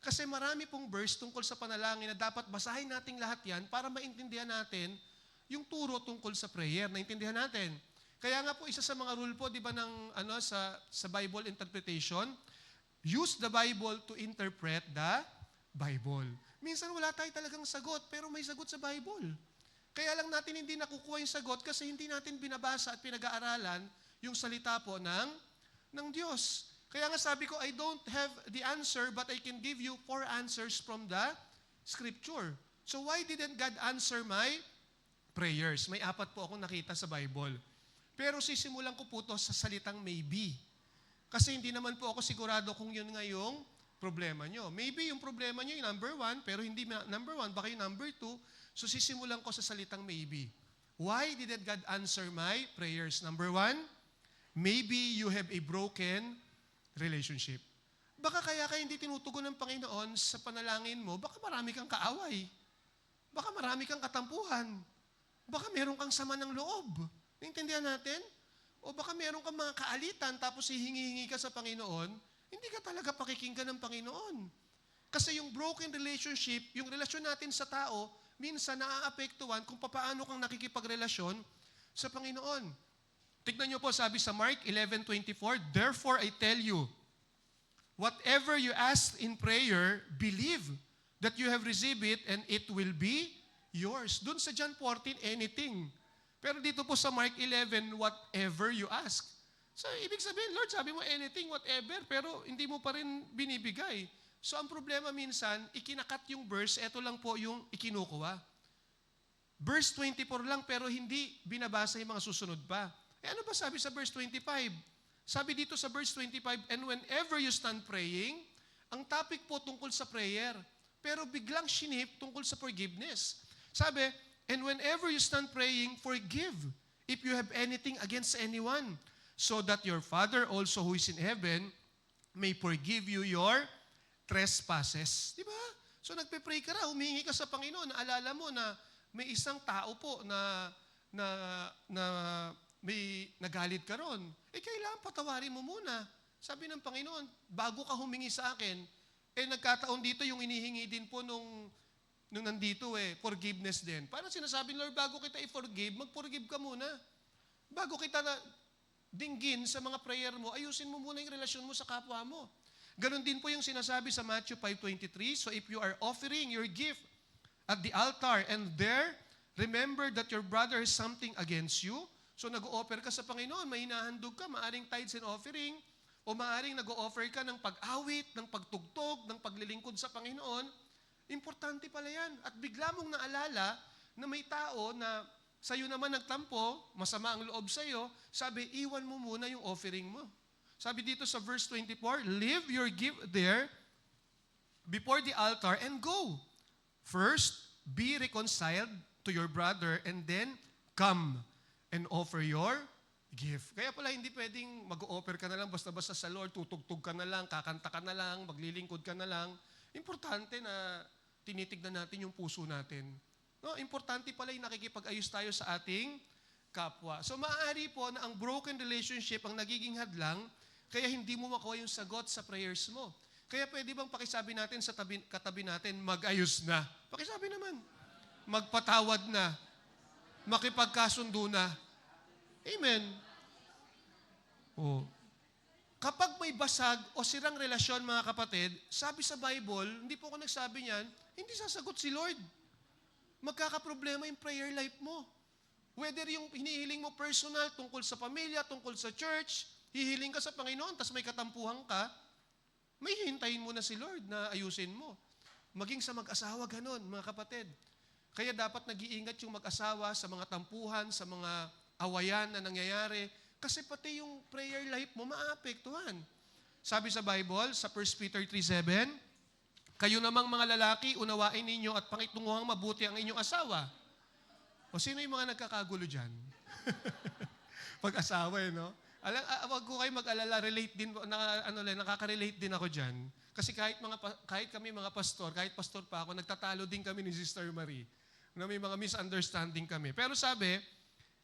Kasi marami pong verse tungkol sa panalangin na dapat basahin nating lahat yan para maintindihan natin yung turo tungkol sa prayer. Naintindihan natin. Kaya nga po, isa sa mga rule po, di ba, sa Bible interpretation, use the Bible to interpret the Bible. Minsan wala tayo talagang sagot, pero may sagot sa Bible. Kaya lang natin hindi nakukuha yung sagot kasi hindi natin binabasa at pinag-aaralan yung salita po ng Diyos. Kaya nga sabi ko, I don't have the answer, but I can give you 4 answers from the Scripture. So why didn't God answer my prayers? May 4 po akong nakita sa Bible. Pero sisimulan ko po ito sa salitang maybe. Kasi hindi naman po ako sigurado kung yun nga yung problema nyo. Maybe yung problema nyo yung number 1, pero hindi number 1, baka yung number 2. So sisimulan ko sa salitang maybe. Why didn't God answer my prayers? Number 1, maybe you have a broken relationship. Baka kaya hindi tinutugon ng Panginoon sa panalangin mo, baka marami kang kaaway. Baka marami kang katampuhan. Baka meron kang sama ng loob. Naintindihan natin? O baka meron kang mga kaalitan tapos hihingi-hingi ka sa Panginoon, hindi ka talaga pakikinggan ng Panginoon. Kasi yung broken relationship, yung relasyon natin sa tao, minsan naaapektuhan kung paano kang nakikipagrelasyon sa Panginoon. Tignan niyo po, sabi sa Mark 11:24, therefore I tell you, whatever you ask in prayer, believe that you have received it and it will be yours. Doon sa John 14, anything. Pero dito po sa Mark 11, whatever you ask. So, ibig sabihin, Lord, sabi mo anything, whatever, pero hindi mo pa rin binibigay. So, ang problema minsan, ikinakat yung verse, eto lang po yung ikinukuha. Verse 24 lang, pero hindi binabasa yung mga susunod pa. Ano ba sabi sa verse 25? Sabi dito sa verse 25, and whenever you stand praying, ang topic po tungkol sa prayer, pero biglang shinip tungkol sa forgiveness. Sabi, and whenever you stand praying, forgive if you have anything against anyone, so that your Father also who is in heaven may forgive you your trespasses. Di ba? So nagpe-pray ka na, humingi ka sa Panginoon, naalala mo na may isang tao po na may nagalit ka ron. Kailangan patawarin mo muna. Sabi ng Panginoon, bago ka humingi sa akin, nagkataon dito yung inihingi din po nung nandito forgiveness din. Parang sinasabi, Lord, bago kita i-forgive, mag-forgive ka muna. Bago kita na dinggin sa mga prayer mo, ayusin mo muna yung relasyon mo sa kapwa mo. Ganon din po yung sinasabi sa Matthew 5:23. So if you are offering your gift at the altar and there, remember that your brother has something against you. So nag-o-offer ka sa Panginoon, may hinahandog ka, maaring tithes and offering, o maaring nag-o-offer ka ng pag-awit, ng pagtugtog, ng paglilingkod sa Panginoon. Importante pala yan. At bigla mong naalala na may tao na sa'yo naman nagtampo, masama ang loob sa'yo, sabi, iwan mo muna yung offering mo. Sabi dito sa verse 24, leave your gift there before the altar and go. First, be reconciled to your brother and then come and offer your gift. Kaya pala hindi pwedeng mag-offer ka na lang basta-basta sa Lord, tutugtog ka na lang, kakanta ka na lang, maglilingkod ka na lang. Importante na tinitignan natin yung puso natin. No, importante pala yung nakikipag-ayos tayo sa ating kapwa. So maaari po na ang broken relationship ang nagiging hadlang, kaya hindi mo makuha yung sagot sa prayers mo. Kaya pwede bang pakisabi natin sa katabi natin, mag-ayos na. Pakisabi naman. Magpatawad na. Makipagkasundo na. Amen. Oh. Kapag may basag o sirang relasyon, mga kapatid, sabi sa Bible, hindi po ako nagsabi niyan, hindi sasagot si Lord. Magkakaproblema yung prayer life mo. Whether yung hinihiling mo personal, tungkol sa pamilya, tungkol sa church, hihiling ka sa Panginoon, tas may katampuhan ka, may hintayin mo na si Lord na ayusin mo. Maging sa mag-asawa, ganun, mga kapatid. Kaya dapat nag-iingat yung mag-asawa sa mga tampuhan, sa mga awayan na nangyayari, kasi pati yung prayer life mo maapektuhan. Sabi sa Bible, sa 1 Peter 3:7, kayo namang mga lalaki, unawain ninyo at pakitunguhang mabuti ang inyong asawa. O sino yung mga nagkakagulo dyan? Pag-asawa no? Wag ko kayo mag-alala, relate din, nakaka-relate din ako dyan. Kasi kahit kami mga pastor, kahit pastor pa ako, nagtatalo din kami ni Sister Marie. Na may mga misunderstanding kami. Pero sabi,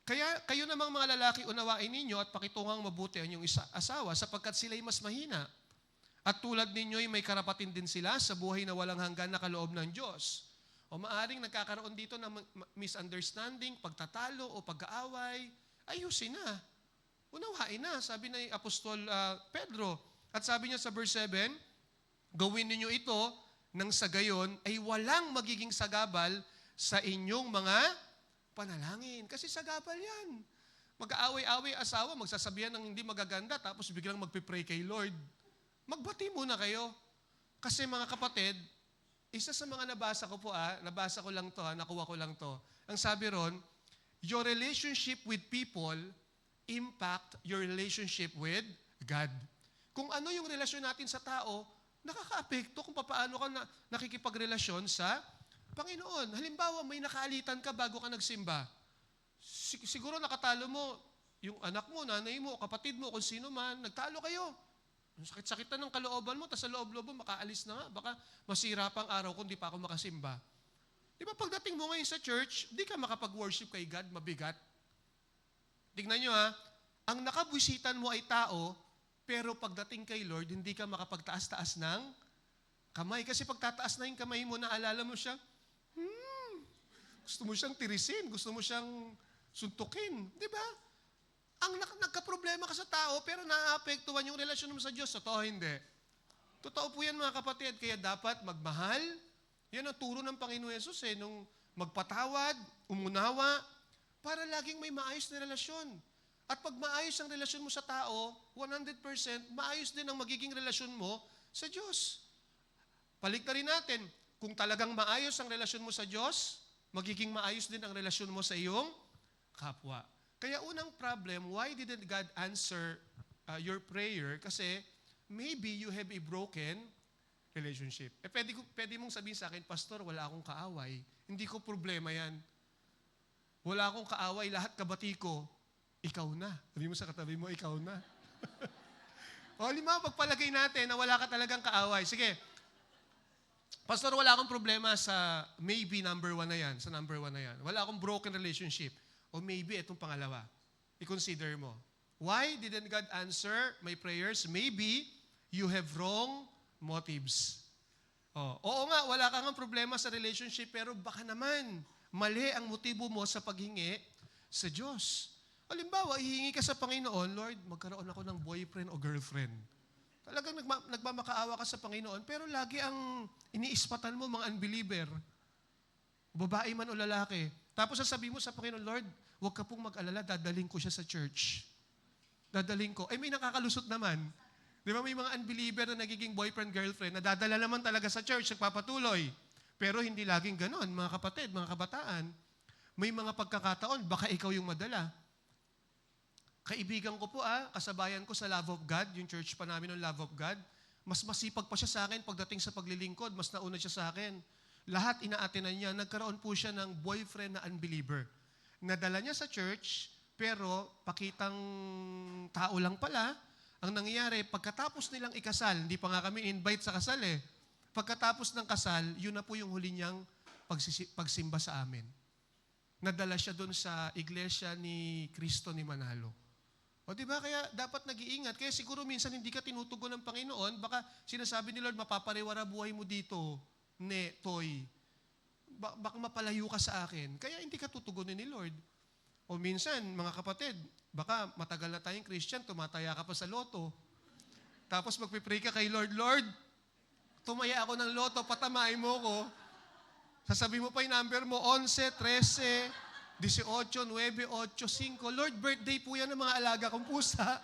kaya kayo namang mga lalaki, unawain ninyo at pakitungang mabuti ang inyong asawa sapagkat sila'y mas mahina. At tulad ninyo'y may karapatin din sila sa buhay na walang hanggan na kaloob ng Diyos. O maaring nagkakaroon dito ng misunderstanding, pagtatalo o pag-aaway, ayusin na. Unawain na, sabi ni Apostol Pedro. At sabi niya sa verse 7, gawin ninyo ito nang sa gayon ay walang magiging sagabal sa inyong mga panalangin. Kasi sagabal yan. Mag-aaway-aaway asawa, magsasabihan ng hindi magaganda, tapos biglang magpipray kay Lord. Magbati muna kayo. Kasi mga kapatid, isa sa mga nabasa ko po, nabasa ko lang to, nakuha ko lang to. Ang sabi ron, your relationship with people impact your relationship with God. Kung ano yung relasyon natin sa tao, nakaka-apekto kung paano ka nakikipagrelasyon sa Panginoon. Halimbawa, may nakaalitan ka bago ka nagsimba. Siguro nakatalo mo, yung anak mo, nanay mo, kapatid mo, kung sino man, nagtalo kayo. Sakit-sakit na ng kalooban mo, tapos sa loob-loob mo, makaalis na nga. Baka masira pang araw kung di pa ako makasimba. Di ba pagdating mo ngayon sa church, di ka makapag-worship kay God, mabigat. Tignan nyo ang nakabwisitan mo ay tao, pero pagdating kay Lord, hindi ka makapagtaas-taas ng kamay. Kasi pagtataas na yung kamay mo, naalala mo siya, gusto mo siyang tirisin, gusto mo siyang suntukin. Di ba? Ang nagka-problema ka sa tao, pero naaapektuhan yung relasyon mo sa Diyos. Totoo, hindi. Totoo po yan, mga kapatid. Kaya dapat magmahal. Yan ang turo ng Panginoon Yesus, nung magpatawad, umunawa, para laging may maayos na relasyon. At pag maayos ang relasyon mo sa tao, 100%, maayos din ang magiging relasyon mo sa Diyos. Paligtarin natin, kung talagang maayos ang relasyon mo sa Diyos, magiging maayos din ang relasyon mo sa iyong kapwa. Kaya unang problem, why didn't God answer your prayer? Kasi maybe you have a broken relationship. Pwede mong sabihin sa akin, Pastor, wala akong kaaway. Hindi ko problema yan. Wala akong kaaway, lahat kabati ko, ikaw na. Sabi mo sa katabi mo, ikaw na. O, lima, pagpalagay natin na wala ka talagang kaaway. Sige, Pastor, wala akong problema sa maybe number 1 na yan, sa number 1 na yan. Wala akong broken relationship. O maybe itong pangalawa. I-consider mo. Why didn't God answer my prayers? Maybe you have wrong motives. Oo nga, wala kang problema sa relationship, pero baka naman, mali ang motibo mo sa paghingi sa Diyos. Halimbawa, hihingi ka sa Panginoon, Lord, magkaroon ako ng boyfriend o girlfriend. Talagang nagmamakaawa ka sa Panginoon, pero lagi ang iniispatan mo mga unbeliever. Babae man o lalaki. Tapos sasabihin mo sa Panginoon, Lord, huwag ka pong mag-alala, dadaling ko siya sa church. Dadaling ko. May nakakalusot naman. Di ba may mga unbeliever na nagiging boyfriend-girlfriend, na dadala naman talaga sa church, nagpapatuloy. Pero hindi laging ganon, mga kapatid, mga kabataan. May mga pagkakataon, baka ikaw yung madala. Kaibigan ko po kasabayan ko sa Love of God, yung church pa namin ng Love of God. Mas masipag pa siya sa akin pagdating sa paglilingkod, mas nauna siya sa akin. Lahat inaatenan niya, nagkaroon po siya ng boyfriend na unbeliever. Nadala niya sa church, pero pakitang tao lang pala. Ang nangyayari, pagkatapos nilang ikasal, hindi pa nga kami invite sa kasal Pagkatapos ng kasal, yun na po yung huli niyang pagsimba sa amin. Nadala siya doon sa iglesia ni Cristo ni Manalo. O diba, kaya dapat nag-iingat. Kaya siguro minsan hindi ka tinutugon ng Panginoon, baka sinasabi ni Lord, mapapariwara buhay mo dito, Toy. Baka mapalayo ka sa akin. Kaya hindi ka tutugunin ni Lord. O minsan, mga kapatid, baka matagal na tayong Christian, tumataya ka pa sa loto. Tapos magpipray ka kay Lord, Lord, tumaya ako ng loto, patamain mo ko. Sasabihin mo pa yung number mo, 11, 13, 18, 9, 8, 5. Lord, birthday po yan ng mga alaga kong pusa.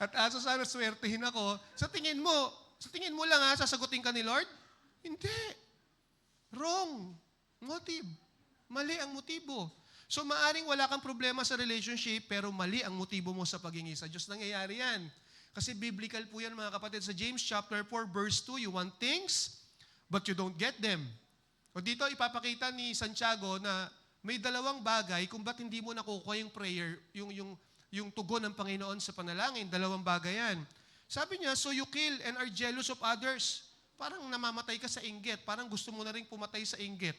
At aso sana swertehin ako. Sa tingin mo lang sasagutin ka ni Lord? Hindi. Wrong. Motive. Mali ang motibo. So maaring wala kang problema sa relationship, pero mali ang motibo mo sa paghingi sa Diyos. Nangyayari yan. Kasi biblical po yan, mga kapatid. Sa James chapter 4, verse 2, you want things, but you don't get them. O dito ipapakita ni Santiago na may dalawang bagay kung ba't hindi mo nakukuha yung prayer, yung tugon ng Panginoon sa panalangin. Dalawang bagay yan. Sabi niya, so you kill and are jealous of others. Parang namamatay ka sa inggit. Parang gusto mo na rin pumatay sa inggit.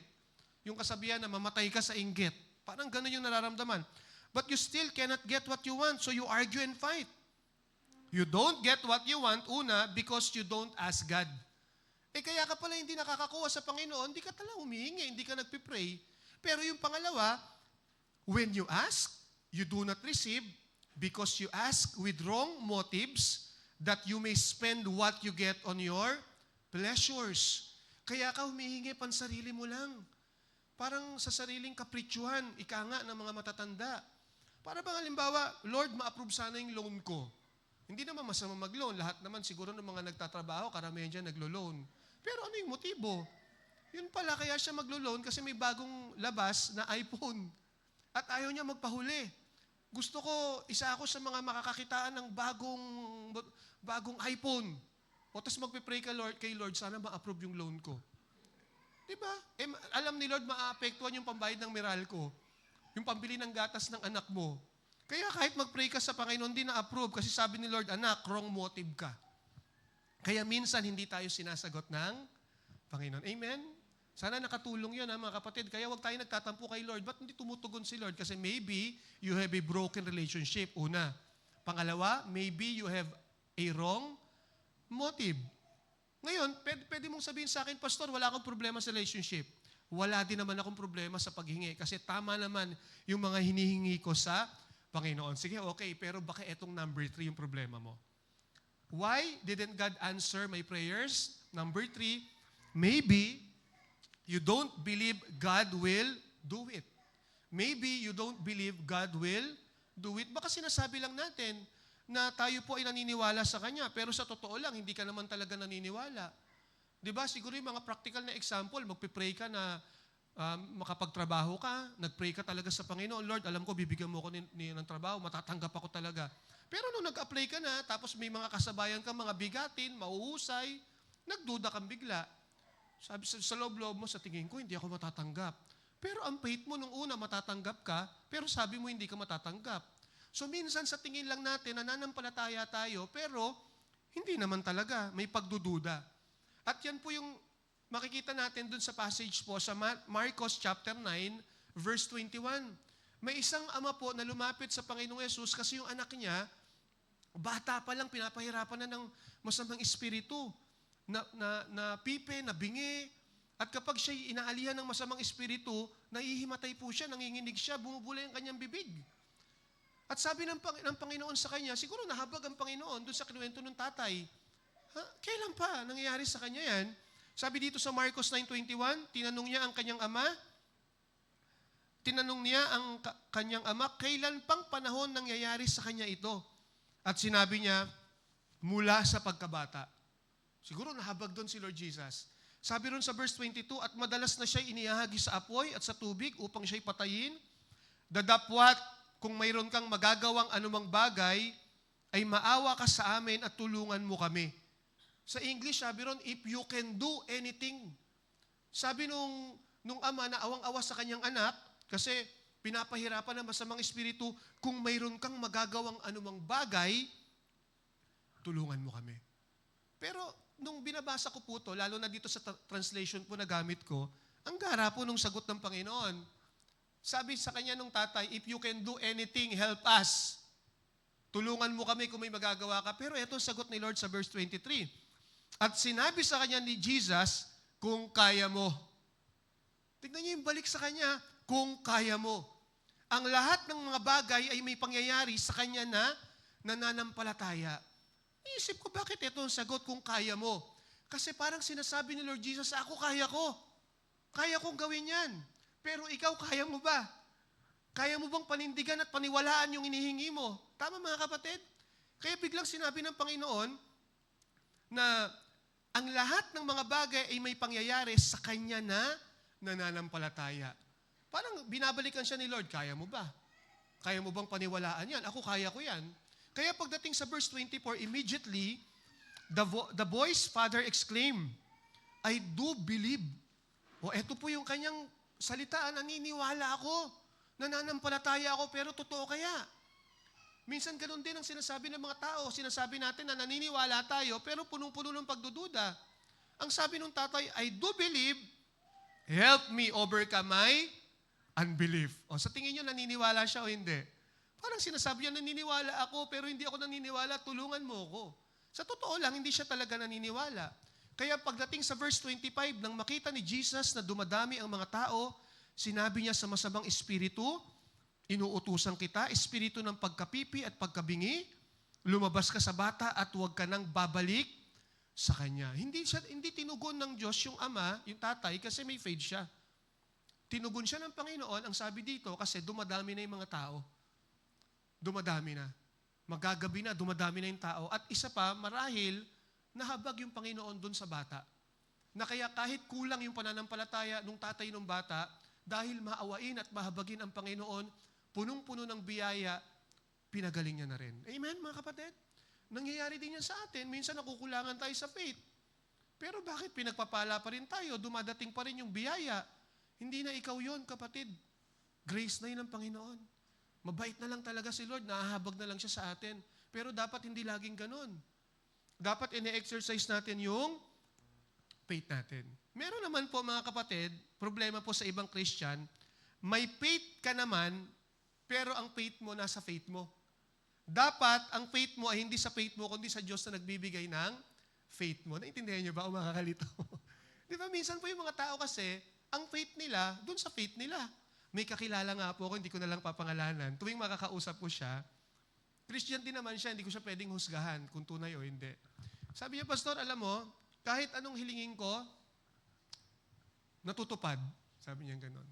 Yung kasabihan na mamatay ka sa inggit. Parang ganun yung nararamdaman. But you still cannot get what you want, so you argue and fight. You don't get what you want, una, because you don't ask God. Kaya ka pala hindi nakakakuha sa Panginoon, hindi ka talaga humihingi, hindi ka nagpipray. Pero yung pangalawa, when you ask, you do not receive because you ask with wrong motives that you may spend what you get on your pleasures. Kaya ka humihingi pansarili mo lang. Parang sa sariling kapritsyuhan, ika nga ng mga matatanda. Para bang halimbawa, Lord, ma-approve sana yung loan ko. Hindi naman masama mag-loan. Lahat naman siguro ng mga nagtatrabaho, karamihan dyan naglo-loan. Pero ano yung motibo? Yun pala, kaya siya maglo-loan kasi may bagong labas na iPhone. At ayaw niya magpahuli. Gusto ko, isa ako sa mga makakakitaan ng bagong iPhone. O tas magpipray kay Lord, sana ma-approve yung loan ko. Diba? Alam ni Lord, maaapektuhan yung pambayad ng Meralco. Yung pambili ng gatas ng anak mo. Kaya kahit mag-pray ka sa Panginoon, hindi na-approve kasi sabi ni Lord, anak, wrong motive ka. Kaya minsan hindi tayo sinasagot ng Panginoon. Amen? Sana nakatulong yun, mga kapatid. Kaya huwag tayo nagtatampo kay Lord. Ba't hindi tumutugon si Lord? Kasi maybe you have a broken relationship. Una. Pangalawa, maybe you have a wrong motive. Ngayon, pwede mong sabihin sa akin, Pastor, wala akong problema sa relationship. Wala din naman akong problema sa paghingi. Kasi tama naman yung mga hinihingi ko sa Panginoon. Sige, okay. Pero baka etong number 3 yung problema mo. Why didn't God answer my prayers? Number 3, maybe you don't believe God will do it. Maybe you don't believe God will do it. Baka sinasabi lang natin na tayo po ay naniniwala sa Kanya, pero sa totoo lang, hindi ka naman talaga naniniwala. Diba? Siguro yung mga practical na example, magpipray ka na makapagtrabaho ka, nagpray ka talaga sa Panginoon, Lord, alam ko, bibigyan mo ko ng trabaho, matatanggap ako talaga. Pero nung nag-apply ka na, tapos may mga kasabayan ka, mga bigatin, mauhusay, nagduda kang bigla. Sabi sa loob-loob mo, sa tingin ko, hindi ako matatanggap. Pero ang faith mo nung una, matatanggap ka, pero sabi mo hindi ka matatanggap. So minsan sa tingin lang natin, nananampalataya tayo, pero hindi naman talaga, may pagdududa. At yan po yung makikita natin dun sa passage po sa Marcos chapter 9, verse 21. May isang ama po na lumapit sa Panginoong Yesus kasi yung anak niya, bata pa lang, pinapahirapan na ng masamang espiritu, na pipe, na bingi. At kapag siya inaalihan ng masamang espiritu, nahihimatay po siya, nanginginig siya, bumubulay ang kanyang bibig. At sabi ng Panginoon sa kanya, siguro nahabag ang Panginoon doon sa kinuwento ng tatay. Kailan pa nangyayari sa kanya yan? Sabi dito sa Marcos 9:21, tinanong niya ang kanyang ama, kailan pang panahon nangyayari sa kanya ito? At sinabi niya, mula sa pagkabata. Siguro nahabag doon si Lord Jesus. Sabi ron sa verse 22, at madalas na siya inihahagi sa apoy at sa tubig upang siya'y patayin. Dadapwat, kung mayroon kang magagawang anumang bagay, ay maawa ka sa amin at tulungan mo kami. Sa English, sabi ron, if you can do anything. Sabi nung ama na awang-awa sa kanyang anak, kasi pinapahirapan ng masamang espiritu, kung mayroon kang magagawang anumang bagay, tulungan mo kami. Pero nung binabasa ko po to, lalo na dito sa translation po na gamit ko, ang gara po nung sagot ng Panginoon. Sabi sa kanya nung tatay, if you can do anything, help us. Tulungan mo kami kung may magagawa ka. Pero ito ang sagot ni Lord sa verse 23. At sinabi sa kanya ni Jesus, kung kaya mo. Tignan niyo yung balik sa kanya, kung kaya mo. Ang lahat ng mga bagay ay may pangyayari sa kanya na nananampalataya. Iisip ko, bakit ito ang sagot kung kaya mo? Kasi parang sinasabi ni Lord Jesus, ako kaya ko. Kaya kong gawin yan. Pero ikaw, kaya mo ba? Kaya mo bang panindigan at paniwalaan yung inihingi mo? Tama mga kapatid? Kaya biglang sinabi ng Panginoon na ang lahat ng mga bagay ay may pangyayari sa Kanya na nananampalataya. Parang binabalikan siya ni Lord, kaya mo ba? Kaya mo bang paniwalaan yan? Ako, kaya ko yan. Kaya pagdating sa verse 24, immediately, the boy's father exclaimed, I do believe. O eto po yung kanyang salitaan, naniniwala ako, nananampalataya ako, pero totoo kaya? Minsan ganun din ang sinasabi ng mga tao. Sinasabi natin na naniniwala tayo, pero punong-puno ng pagdududa. Ang sabi ng tatay, I do believe, help me overcome my unbelief. O sa tingin nyo, naniniwala siya o hindi? Parang sinasabi niya, naniniwala ako, pero hindi ako naniniwala, tulungan mo ako. Sa totoo lang, hindi siya talaga naniniwala. Kaya pagdating sa verse 25, nang makita ni Jesus na dumadami ang mga tao, sinabi niya sa masamang espiritu, inuutusan kita, espiritu ng pagkapipi at pagkabingi, lumabas ka sa bata at huwag ka nang babalik sa kanya. Hindi tinugon ng Diyos yung ama, yung tatay, kasi may faith siya. Tinugon siya ng Panginoon, ang sabi dito, kasi dumadami na yung mga tao. Dumadami na. Magagabi na, dumadami na yung tao. At isa pa, marahil, nahabag yung Panginoon dun sa bata. Na kaya kahit kulang yung pananampalataya nung tatay nung bata, dahil maawain at mahabagin ang Panginoon, punong-puno ng biyaya, pinagaling niya na rin. Amen, mga kapatid? Nangyayari din yan sa atin. Minsan nakukulangan tayo sa faith. Pero bakit pinagpapala pa rin tayo? Dumadating pa rin yung biyaya. Hindi na ikaw yon, kapatid. Grace na yun ng Panginoon. Mabait na lang talaga si Lord, nahahabag na lang siya sa atin. Pero dapat hindi laging ganun. Dapat ine-exercise natin yung faith natin. Meron naman po mga kapatid, problema po sa ibang Christian, may faith ka naman, pero ang faith mo nasa faith mo. Dapat ang faith mo ay hindi sa faith mo, kundi sa Diyos na nagbibigay ng faith mo. Naintindihan niyo ba o mga kalito? Di ba minsan po yung mga tao kasi, ang faith nila, dun sa faith nila. May kakilala nga po ako, hindi ko na lang papangalanan. Tuwing makakausap ko siya, Christian din naman siya, hindi ko siya pwedeng husgahan kung tunay o hindi. Sabi niya, Pastor, alam mo, kahit anong hilingin ko, natutupad. Sabi niya gano'n.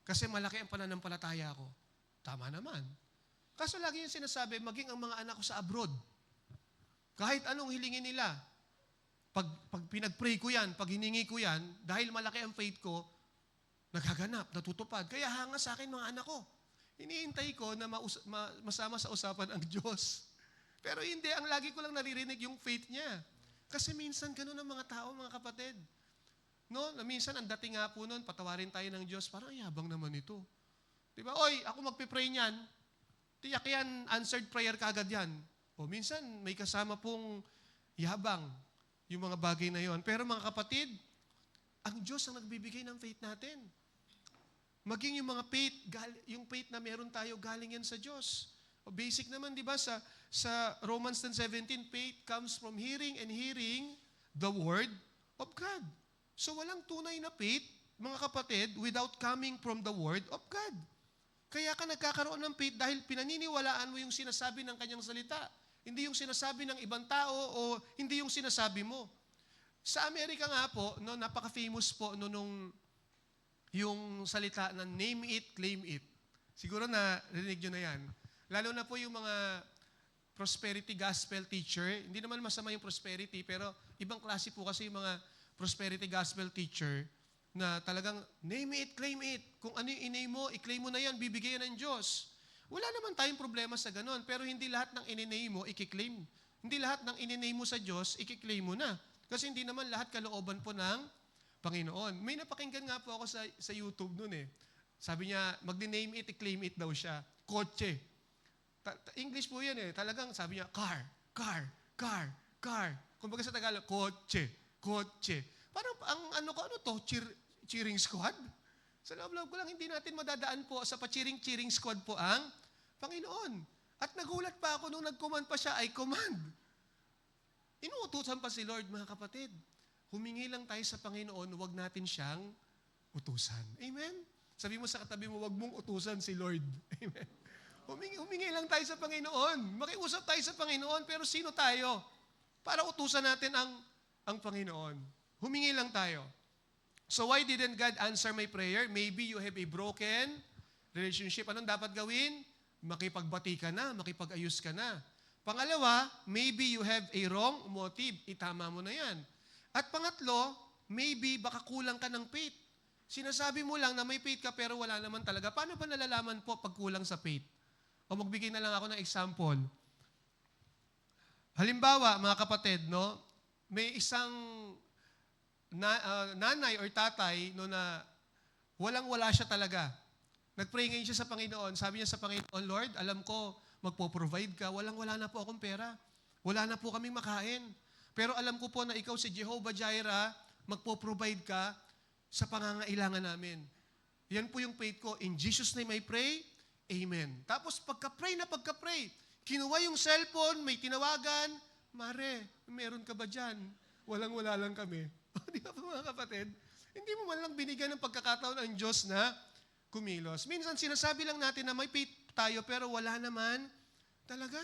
Kasi malaki ang pananampalataya ko. Tama naman. Kaso lagi yung sinasabi, maging ang mga anak ko sa abroad. Kahit anong hilingin nila, pag pinag-pray ko yan, pag hiningi ko yan, dahil malaki ang faith ko, nagaganap, natutupad. Kaya hanga sa akin mga anak ko. Iniintay ko na masama sa usapan ang Diyos. Pero hindi, ang lagi ko lang naririnig yung faith niya. Kasi minsan ganun ang mga tao, mga kapatid. No? Na minsan, ang dating nga po nun, patawarin tayo ng Diyos, parang yabang naman ito. Diba? Oy, ako magpipray niyan, tiyak yan, answered prayer kagad yan. O minsan, may kasama pong yabang yung mga bagay na yon. Pero mga kapatid, ang Diyos ang nagbibigay ng faith natin. Maging yung mga faith, yung faith na meron tayo, galing yan sa Diyos. O basic naman, di ba, sa Romans 10:17, faith comes from hearing and hearing the word of God. So walang tunay na faith, mga kapatid, without coming from the word of God. Kaya ka nagkakaroon ng faith dahil pinaniniwalaan mo yung sinasabi ng kanyang salita. Hindi yung sinasabi ng ibang tao o hindi yung sinasabi mo. Sa Amerika nga po, no, napaka-famous po no, nung yung salita na name it, claim it. Siguro na rinig nyo na yan. Lalo na po yung mga prosperity gospel teacher. Hindi naman masama yung prosperity, pero ibang klase po kasi yung mga prosperity gospel teacher na talagang name it, claim it. Kung ano yung inay mo, i-claim mo na yan, bibigyan ng Diyos. Wala naman tayong problema sa ganun, pero hindi lahat ng ininay mo, i-claim. Hindi lahat ng ininay mo sa Diyos, i-claim mo na. Kasi hindi naman lahat kalooban po ng Panginoon. May napakinggan nga po ako sa YouTube noon eh. Sabi niya, mag-name it, i-claim it daw siya. Kotse. English po yan eh. Talagang sabi niya, car. Kumbaga sa Tagalog, kotse. Parang ano to, cheering squad? Sa loob-loob ko lang, hindi natin madadaan po sa pa-cheering squad po ang Panginoon. At nagulat pa ako nung nag-command pa siya, I command. Inuutusan pa si Lord, mga kapatid. Humingi lang tayo sa Panginoon, huwag natin siyang utusan. Amen? Sabi mo sa katabi mo, huwag mong utusan si Lord. Amen? Humingi lang tayo sa Panginoon. Makiusap tayo sa Panginoon, pero sino tayo? Para utusan natin ang Panginoon. Humingi lang tayo. So why didn't God answer my prayer? Maybe you have a broken relationship. Anong dapat gawin? Makipagbati ka na, makipag-ayos ka na. Pangalawa, maybe you have a wrong motive. Itama mo na yan. At pangatlo, maybe baka kulang ka ng faith. Sinasabi mo lang na may faith ka pero wala naman talaga. Paano ba nalalaman po pag kulang sa faith? O magbigay na lang ako ng example. Halimbawa, mga kapatid, no, may isang nanay or tatay no, na walang-wala siya talaga. Nag-pray ngayon siya sa Panginoon. Sabi niya sa Panginoon, Lord, alam ko, magpo-provide ka. Walang-wala na po akong pera. Wala na po kaming makain. Pero alam ko po na ikaw si Jehovah Jireh, magpo-provide ka sa pangangailangan namin. Yan po yung faith ko. In Jesus' name I pray, Amen. Tapos pagka-pray, kinuha yung cellphone, may tinawagan, Mare, meron ka ba dyan? Walang-wala lang kami. Di ba po mga kapatid? Hindi mo man lang binigyan ng pagkakataon ang Diyos na kumilos. Minsan sinasabi lang natin na may faith tayo pero wala naman talaga.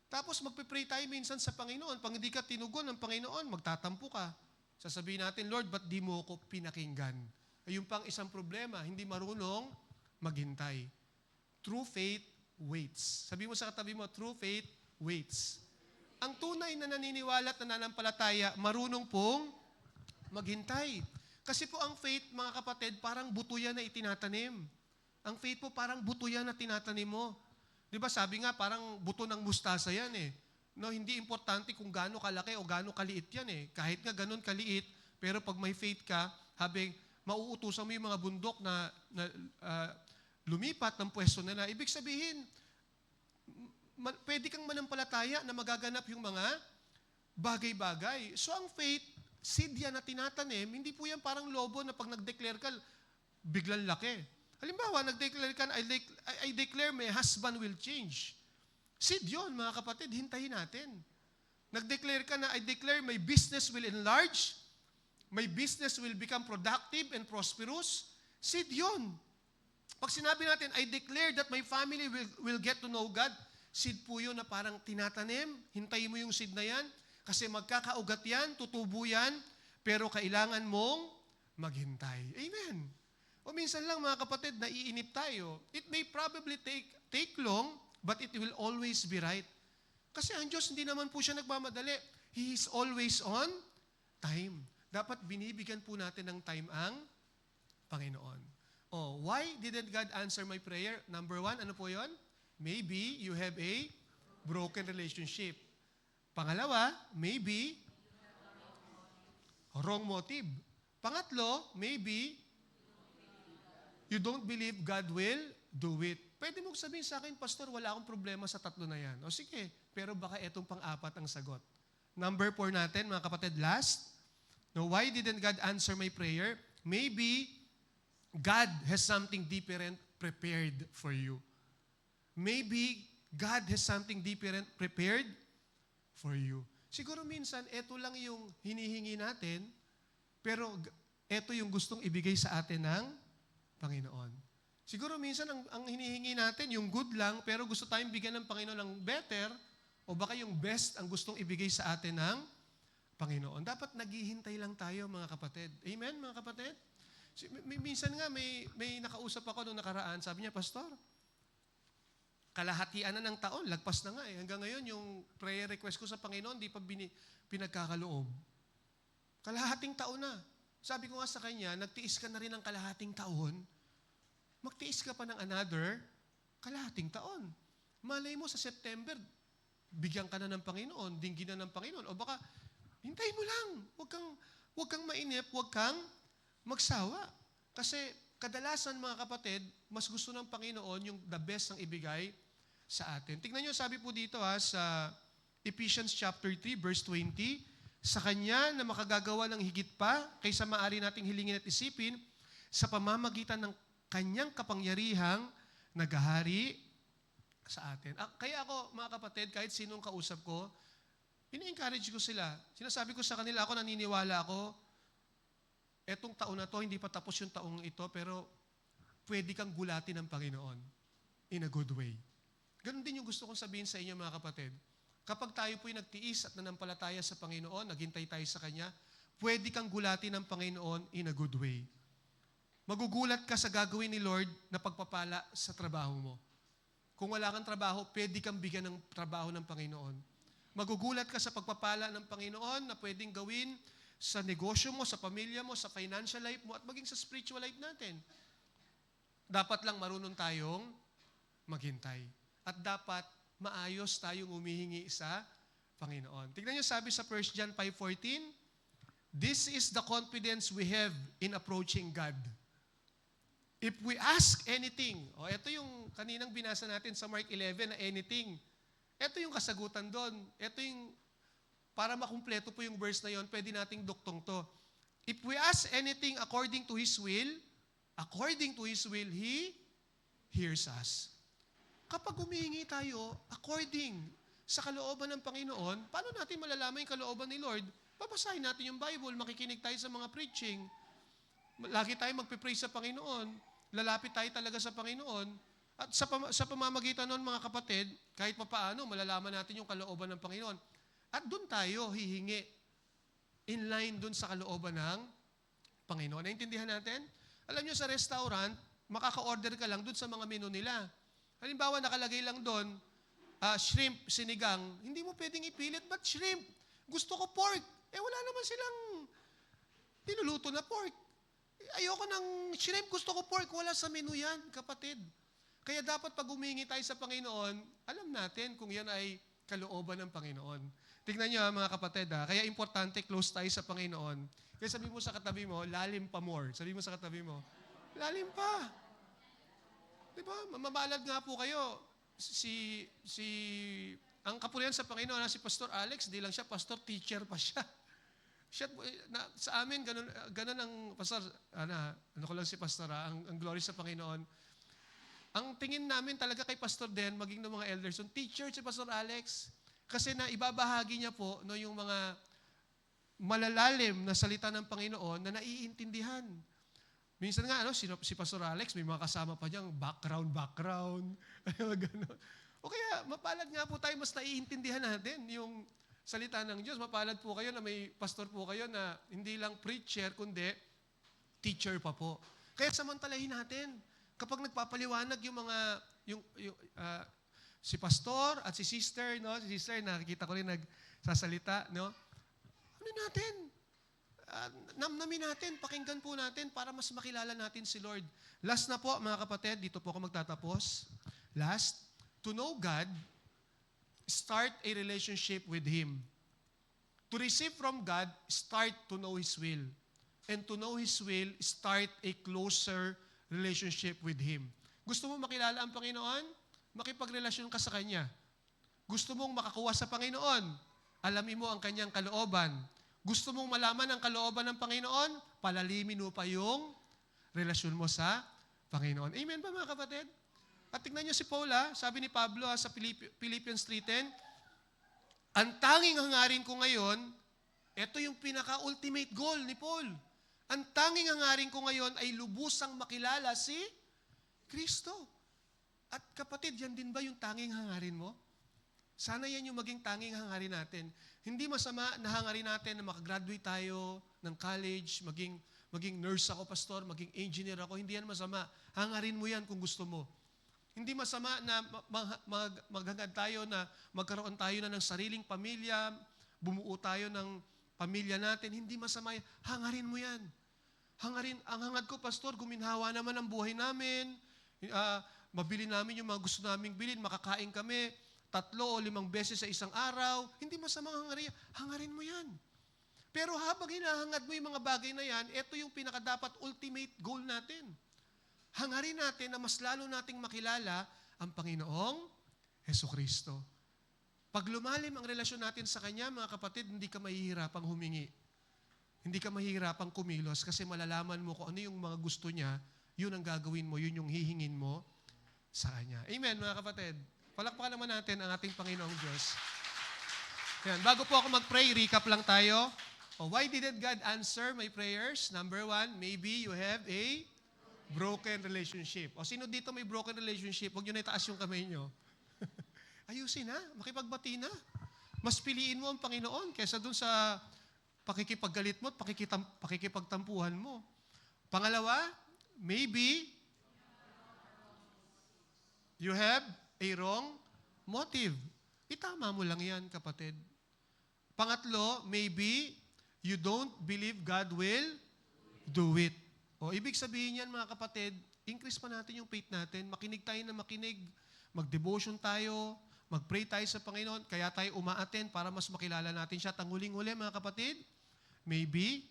Tapos magpipray tayo minsan sa Panginoon. Pag hindi ka tinugon ng Panginoon, magtatampo ka. Sasabihin natin, Lord, ba't di mo ako pinakinggan? Ayun pang isang problema, hindi marunong maghintay. True faith waits. Sabi mo sa katabi mo, true faith waits. Ang tunay na naniniwala at nananampalataya, marunong pong maghintay. Kasi po ang faith, mga kapatid, parang buto yan na itinatanim. Ang faith po parang buto yan na tinatanim mo. Di ba sabi nga, parang buto ng mustasa yan eh. No, hindi importante kung gaano kalaki o gaano kaliit yan eh. Kahit nga ganun kaliit, pero pag may faith ka, habang mauutusan mo yung mga bundok na lumipat ng pwesto nila, ibig sabihin, pwede kang manampalataya na magaganap yung mga bagay-bagay. So ang faith, seed yan na tinatanim, hindi po yan parang lobo na pag nag-declare ka, biglang laki. Halimbawa, nag-declare ka, I declare my husband will change. Seed yun, mga kapatid, hintayin natin. Nag-declare ka na, I declare my business will enlarge, my business will become productive and prosperous. Seed yun. Pag sinabi natin, I declare that my family will get to know God, seed po yun na parang tinatanim, hintayin mo yung seed na yan, kasi magkakaugat yan, tutubo yan, pero kailangan mong maghintay. Amen. O minsan lang mga kapatid, naiinip tayo. It may probably take long, but it will always be right. Kasi ang Diyos hindi naman po siya nagmamadali. He is always on time. Dapat binibigyan po natin ng time ang Panginoon. Oh, why didn't God answer my prayer? Number 1, ano po yon? Maybe you have a broken relationship. Pangalawa, maybe wrong motive. Pangatlo, maybe you don't believe God will do it. Pwede mong sabihin sa akin, Pastor, wala akong problema sa tatlo na yan. O sige, pero baka etong pang-apat ang sagot. Number 4 natin, mga kapatid, last. Now, why didn't God answer my prayer? Maybe God has something different prepared for you. Maybe God has something different prepared for you. Siguro minsan, eto lang yung hinihingi natin, pero eto yung gustong ibigay sa atin ng Panginoon. Siguro minsan, ang hinihingi natin, yung good lang, pero gusto tayong bigyan ng Panginoon ng better, O baka yung best ang gustong ibigay sa atin ng Panginoon. Dapat naghihintay lang tayo, mga kapatid. Amen, mga kapatid? Minsan nga, may nakausap ako nung nakaraan. Sabi niya, Pastor, kalahatian na ng taon, lagpas na nga eh. Hanggang ngayon, yung prayer request ko sa Panginoon, di pa pinagkakaloob. Kalahating taon na. Sabi ko nga sa kanya, nagtiis ka na rin ng kalahating taon, magtiis ka pa ng another kalahating taon. Malay mo sa September, bigyan ka na ng Panginoon, dinggin na ng Panginoon. O baka, hintay mo lang. Huwag kang mainip, huwag kang magsawa. Kasi kadalasan mga kapatid, mas gusto ng Panginoon yung the best ang ibigay sa atin. Tingnan nyo, sabi po dito sa Ephesians chapter 3, verse 20, sa Kanya na makagagawa ng higit pa kaysa maaari nating hilingin at isipin sa pamamagitan ng Kanyang kapangyarihang naghahari sa atin. Kaya ako, mga kapatid, kahit sinong kausap ko, ini-encourage ko sila. Sinasabi ko sa kanila, ako naniniwala ako, etong taon na to, hindi pa tapos yung taong ito, pero pwede kang gulatin ng Panginoon in a good way. Ganon din yung gusto kong sabihin sa inyo, mga kapatid. Kapag tayo po'y nagtiis at nanampalataya sa Panginoon, naghintay tayo sa Kanya, pwede kang gulatin ng Panginoon in a good way. Magugulat ka sa gagawin ni Lord na pagpapala sa trabaho mo. Kung wala kang trabaho, pwede kang bigyan ng trabaho ng Panginoon. Magugulat ka sa pagpapala ng Panginoon na pwedeng gawin sa negosyo mo, sa pamilya mo, sa financial life mo, at maging sa spiritual life natin. Dapat lang marunong tayong maghintay. At dapat maayos tayong humihingi sa Panginoon. Tignan niyo sabi sa 1 John 5:14, this is the confidence we have in approaching God. If we ask anything, ito yung kaninang binasa natin sa Mark 11 na anything. Ito yung kasagutan doon. Ito yung, para makumpleto po yung verse na yon, pwede nating duktong to. If we ask anything according to His will, He hears us. Kapag humihingi tayo, according sa kalooban ng Panginoon, paano natin malalaman yung kalooban ni Lord? Babasahin natin yung Bible, makikinig tayo sa mga preaching. Lagi tayo magpipray sa Panginoon. Lalapit tayo talaga sa Panginoon. At sa pamamagitan nun, mga kapatid, kahit papaano, malalaman natin yung kalooban ng Panginoon. At doon tayo hihingi. In line doon sa kalooban ng Panginoon. Naintindihan natin? Alam nyo, sa restaurant, makaka-order ka lang doon sa mga menu nila. Halimbawa, nakalagay lang doon, shrimp, sinigang. Hindi mo pwedeng ipilit, but shrimp. Gusto ko pork. Wala naman silang tinuluto na pork. Ayoko ng shrimp, gusto ko pork. Wala sa menu yan, kapatid. Kaya dapat pag humingi tayo sa Panginoon, alam natin kung yan ay kalooban ng Panginoon. Tignan nyo mga kapatid, kaya importante close tayo sa Panginoon. Kaya sabi mo sa katabi mo, lalim pa more. Sabi mo sa katabi mo, lalim pa. Diba? Mamamalad nga po kayo. Ang kapurihan sa Panginoon, si Pastor Alex, di lang siya pastor, teacher pa siya. Sa amin, ganun ang pastor, ano ko lang si pastor, ang glory sa Panginoon. Ang tingin namin talaga kay Pastor Den, maging ng mga elders, yung teacher si Pastor Alex, kasi na ibabahagi niya po yung mga malalalim na salita ng Panginoon na naiintindihan. Minsan nga, si Pastor Alex, may mga kasama pa niyang background. Gano'n. O kaya, mapalad nga po tayo, mas naiintindihan natin yung salita ng Diyos. Mapalad po kayo na may pastor po kayo na hindi lang preacher, kundi teacher pa po. Kaya samantalahin natin. Kapag nagpapaliwanag yung mga, si pastor at si sister, nakikita ko rin nagsasalita, ano natin? Namnamin natin, pakinggan po natin para mas makilala natin si Lord. Last na po, mga kapatid, dito po ako magtatapos. Last, to know God, start a relationship with Him. To receive from God, start to know His will. And to know His will, start a closer relationship with Him. Gusto mong makilala ang Panginoon? Makipagrelasyon ka sa Kanya. Gusto mong makakuha sa Panginoon? Alamin mo ang Kanyang kalooban. Gusto mong malaman ang kalooban ng Panginoon? Palalimin mo pa yung relasyon mo sa Panginoon. Amen ba mga kapatid? At tignan niyo si Paul, sabi ni Pablo sa Philippians 3:10, ang tanging hangarin ko ngayon, ito yung pinaka-ultimate goal ni Paul. Ang tanging hangarin ko ngayon ay lubusang makilala si Kristo. At kapatid, yan din ba yung tanging hangarin mo? Sana yan yung maging tanging hangarin natin. Hindi masama na hangarin natin na makagraduate tayo ng college, maging nurse ako, pastor, maging engineer ako. Hindi yan masama. Hangarin mo yan kung gusto mo. Hindi masama na maghangad tayo na magkaroon tayo na ng sariling pamilya, bumuo tayo ng pamilya natin. Hindi masama yan. Hangarin mo yan. Ang hangad ko, pastor, guminhawa naman ang buhay namin. Mabili namin yung mga gusto naming bilhin, makakain kami 3 o 5 beses sa isang araw. Hindi masamang hangarin. Hangarin mo yan. Pero habang hinahangad mo yung mga bagay na yan, ito yung pinakadapat ultimate goal natin. Hangarin natin na mas lalo nating makilala ang Panginoong Hesukristo. Pag lumalim ang relasyon natin sa Kanya, mga kapatid, hindi ka mahihirapang humingi. Hindi ka mahihirapang kumilos kasi malalaman mo kung ano yung mga gusto niya, yun ang gagawin mo, yun yung hihingin mo sa Kanya. Amen, mga kapatid. Palakpakan naman natin ang ating Panginoong Diyos. Yan. Bago po ako mag-pray, recap lang tayo. Why didn't God answer my prayers? Number 1, maybe you have a broken relationship. Sino dito may broken relationship? Huwag nyo na itaas yung kamay nyo. Ayusin na, makipagbati na. Mas piliin mo ang Panginoon kaysa dun sa pakikipaggalit mo at pakikipagtampuhan mo. Pangalawa, maybe you have a wrong motive. Itama mo lang yan, kapatid. Pangatlo, maybe you don't believe God will do it. Ibig sabihin yan, mga kapatid, increase pa natin yung faith natin. Makinig tayo na makinig. Mag-devotion tayo. Mag-pray tayo sa Panginoon. Kaya tayo umaattend para mas makilala natin siya. Tanguling-huli, mga kapatid, maybe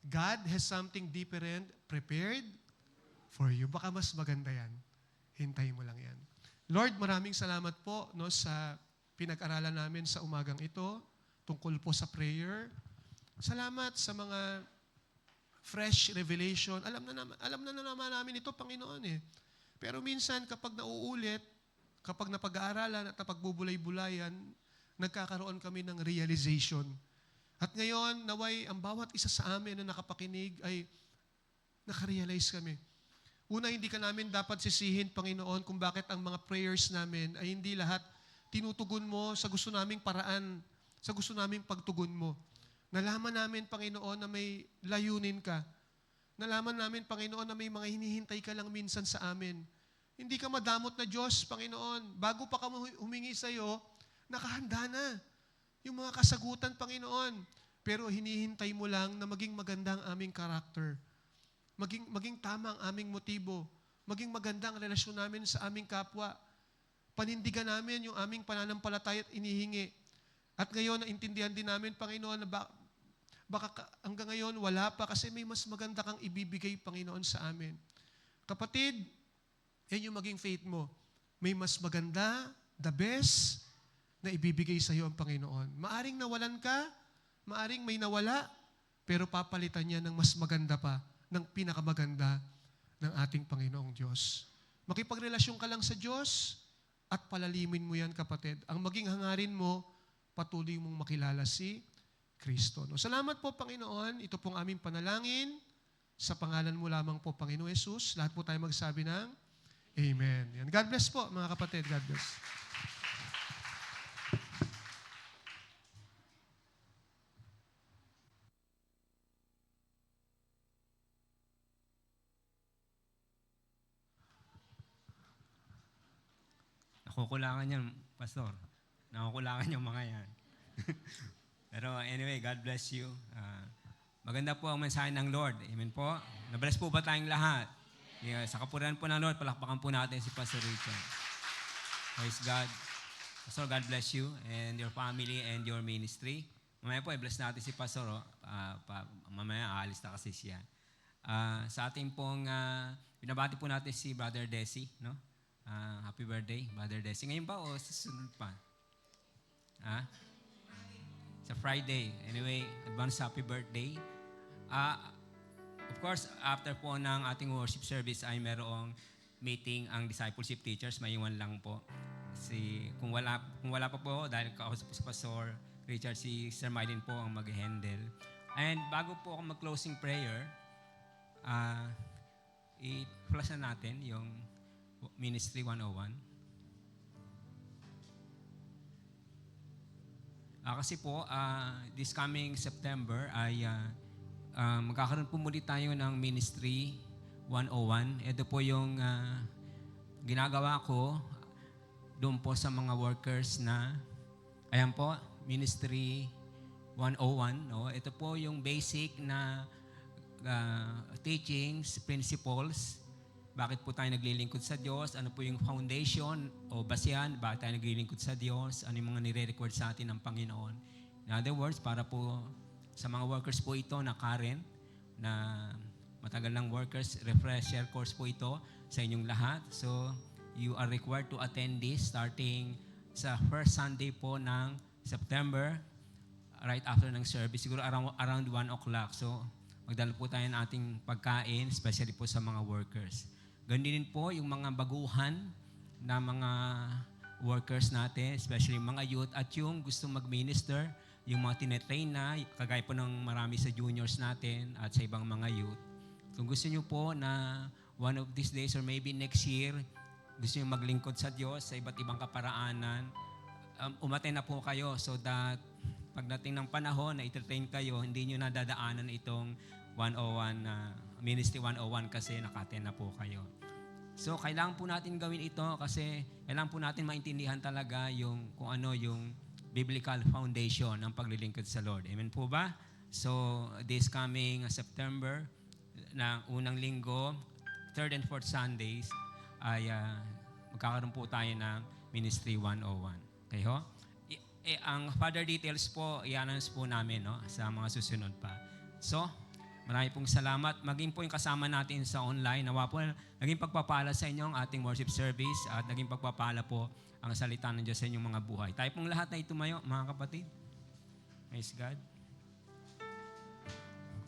God has something different prepared for you. Baka mas maganda yan. Hintayin mo lang yan. Lord, maraming salamat po sa pinag-aralan namin sa umagang ito tungkol po sa prayer. Salamat sa mga fresh revelation. Alam na naman namin ito, Panginoon eh. Pero minsan kapag nauulit, kapag napag-aaralan at napagbubulay-bulayan, nagkakaroon kami ng realization. At ngayon, naway ang bawat isa sa amin na nakapakinig ay nakarealize kami. Una, hindi ka namin dapat sisihin, Panginoon, kung bakit ang mga prayers namin ay hindi lahat tinutugon mo sa gusto naming paraan, sa gusto naming pagtugon mo. Nalaman namin, Panginoon, na may layunin ka. Nalaman namin, Panginoon, na may mga hinihintay ka lang minsan sa amin. Hindi ka madamot na Diyos, Panginoon. Bago pa kami humingi sa iyo, nakahanda na yung mga kasagutan, Panginoon. Pero hinihintay mo lang na maging maganda ang aming karakter. Maging tama ang aming motibo. Maging maganda ang relasyon namin sa aming kapwa. Panindigan namin yung aming pananampalataya at inihingi. At ngayon, naintindihan din namin, Panginoon, na baka hanggang ngayon wala pa kasi may mas maganda kang ibibigay, Panginoon, sa amin. Kapatid, yan yung maging faith mo. May mas maganda, the best, na ibibigay sa iyo ang Panginoon. Maaring nawalan ka, maaring may nawala, pero papalitan niya ng mas maganda pa, ng pinakamaganda ng ating Panginoong Diyos. Makipagrelasyon ka lang sa Diyos at palalimin mo yan, kapatid. Ang maging hangarin mo, patuloy mong makilala si Kristo. Salamat po, Panginoon. Ito pong aming panalangin. Sa pangalan mo lamang po, Panginoon Jesus. Lahat po tayo magsabi ng Amen. Yan. God bless po, mga kapatid. God bless. Nakukulangan yan, Pastor. Nakukulangan yung mga yan. Pero anyway, God bless you. Maganda po ang mensahe ng Lord. Amen po. Na-bless po ba tayong lahat? Yeah, sa kapurihan po ng Lord, palakpakan po natin si Pastor Richard. Praise God. Pastor, God bless you and your family and your ministry. Mamaya po, i-bless natin si Pastor. Mamaya, aalis na kasi siya. Sa ating pong, binabati po natin si Brother Desi. No? Happy birthday, Brother Desi. Ngayon ba o susunod pa? Sa Friday. Anyway, advance happy birthday. Of course, after po ng ating worship service ay merong meeting ang discipleship teachers. Maiwan lang po. Kung wala pa po, dahil kausap po si Pastor Richard, si Sir Mylene po ang mag-handle. And bago po ako mag-closing prayer, i-flash na natin yung Ministry 101. Kasi po, this coming September ay magkakaroon po muli tayo ng Ministry 101. Ito po yung ginagawa ko doon po sa mga workers na, ayan po, Ministry 101. No? Ito po yung basic na teachings, principles. Bakit po tayo naglilingkod sa Diyos? Ano po yung foundation o basihan? Bakit tayo naglilingkod sa Diyos? Ano yung mga nire-record sa atin ng Panginoon? In other words, para po sa mga workers po ito na current, na matagal ng workers, refresher course po ito sa inyong lahat. So, you are required to attend this starting sa first Sunday po ng September, right after ng service, siguro around 1 o'clock. So, magdala po tayo ng ating pagkain, especially po sa mga workers. Ganun din po yung mga baguhan na mga workers natin, especially mga youth, at yung gusto mag-minister, yung mga tinetrain na, kagaya po ng marami sa juniors natin at sa ibang mga youth. Kung gusto nyo po na one of these days or maybe next year, gusto nyo maglingkod sa Diyos sa iba't ibang kaparaanan, umaten na po kayo so that pagdating ng panahon na ititrain kayo, hindi nyo nadadaanan itong 101, Ministry 101 kasi nakaten na po kayo. So, kailangan po natin gawin ito kasi kailangan po natin maintindihan talaga yung kung ano yung biblical foundation ng paglilingkod sa Lord. Amen po ba? So, this coming September, na unang linggo, 3rd and 4th Sundays, ay magkakaroon po tayo ng Ministry 101. Okay ho? Ang further details po, i-announce po namin no, sa mga susunod pa. So, marami pong salamat. Maging po yung kasama natin sa online. Nawa po, naging pagpapala sa inyo ang ating worship service at naging pagpapala po ang salita ng Diyos sa inyong mga buhay. Tayo pong lahat na itumayo, mga kapatid. Praise God.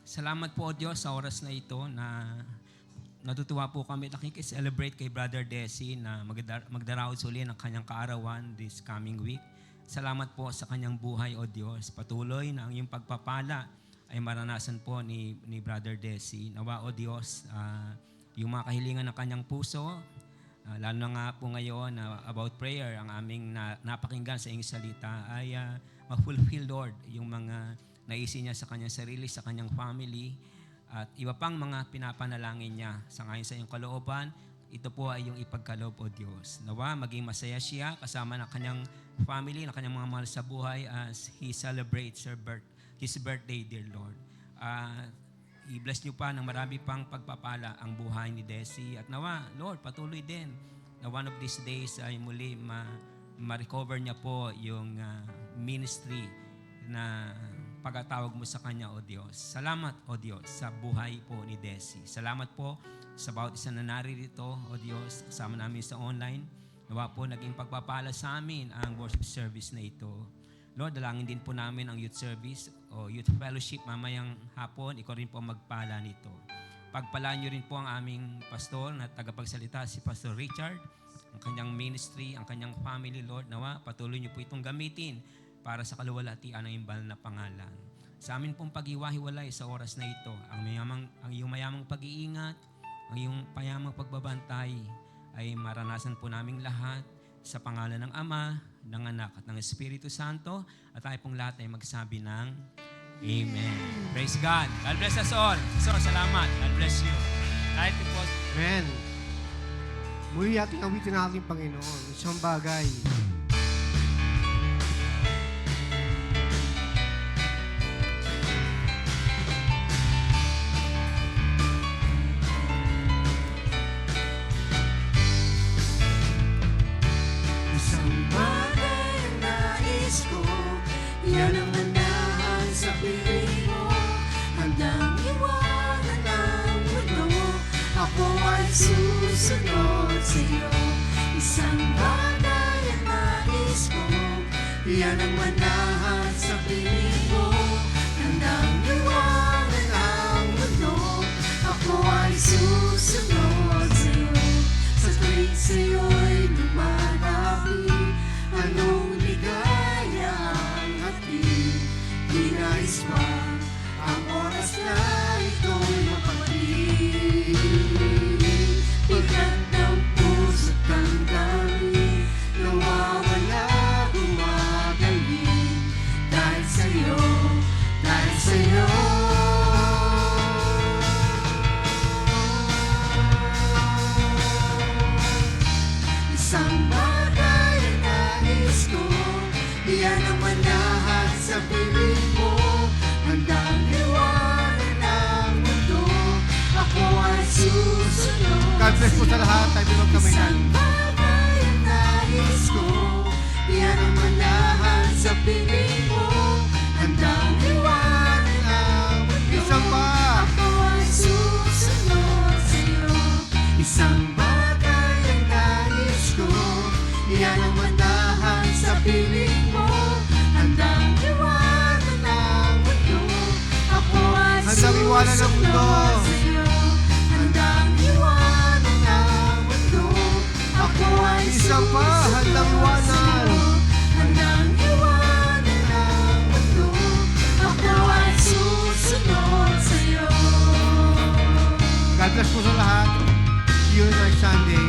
Salamat po, O Diyos, sa oras na ito na natutuwa po kami nakikiselebrate kay Brother Desi na magdaraos uli ng kanyang kaarawan this coming week. Salamat po sa kanyang buhay, O Diyos. Patuloy na ang iyong pagpapala ay maranasan po ni Brother Desi. Nawa, O Diyos, yung mga kahilingan ng kanyang puso, lalo na nga po ngayon about prayer, ang aming napakinggan sa iyong salita ay ma-fulfill, Lord, yung mga naisip niya sa kanyang sarili, sa kanyang family, at iba pang mga pinapanalangin niya sa ngayon sa iyong kalooban. Ito po ay yung ipagkaloob, O Diyos. Nawa, maging masaya siya kasama ng kanyang family, ng kanyang mga mahal sa buhay as he celebrates his birthday, dear Lord. I-bless niyo pa ng marami pang pagpapala ang buhay ni Desi. At nawa, Lord, patuloy din na one of these days ay muli ma-recover niya po yung ministry na pagkatawag mo sa kanya, O Diyos. Salamat, O Diyos, sa buhay po ni Desi. Salamat po sa bawat isa na naririto, O Diyos, kasama namin sa online. Nawa po, naging pagpapala sa amin ang worship service na ito. Lord, dalangin din po namin ang youth service o youth fellowship mamayang hapon. Ikaw rin po magpala nito. Pagpalaan niyo rin po ang aming pastor na tagapagsalita, si Pastor Richard, ang kanyang ministry, ang kanyang family, Lord. Nawa, patuloy niyo po itong gamitin para sa kaluwalhatian ng imbal na pangalan. Sa amin pong pag-iwahiwalay sa oras na ito, ang iyong mayamang pag-iingat, ang iyong payamang pagbabantay ay maranasan po naming lahat sa pangalan ng Ama, ng Anak at ng Espiritu Santo, at tayo pong lahat ay magsabi ng Amen. Praise God. God bless us all. So, salamat. God bless you. Tayo po. Amen. Muli ating awitin ang ating Panginoon. Isang bagay. Isang bagay ang nais ko, yan ang manahan sa piling mo. Handang iwanan ang mundo, ako ay susunod sa iyo. Isang bagay ang nais ko, yan ang manahan sa piling mo. Handang iwanan ang mundo, ako ay susunod sa iyo. Sa tuwing sa'yo'y lumalabi, anong ligaya ang hatid. Dinais pa ang oras na ito'y mapatid. Bigat ng puso't damdamin, nawawala, gumagaling. Iyan ang manahan sa piling mo. Handang liwanag ng mundo. Ako ay susunod. God bless po sa lahat. Tayo din magkamay na. Isang bagay ang nais ko. Iyan ang manahan sa piling mo. Handang liwanag ng mundo. Isang pa. Ako ay susunod sa'yo. Isang bagay ang nais ko. Iyan ang manahan sa piling mo. Handang liwanag ng mundo. Ako ay Handang liwanag ng mundo. susunod sa'yo. Handang liwanag ng mundo. Ako ay Isang pa, handang susunod sa'yo. liwanag. Handang liwanag ng mundo. Ako ay susunod sa'yo. God bless po sa lahat. See you next Sunday.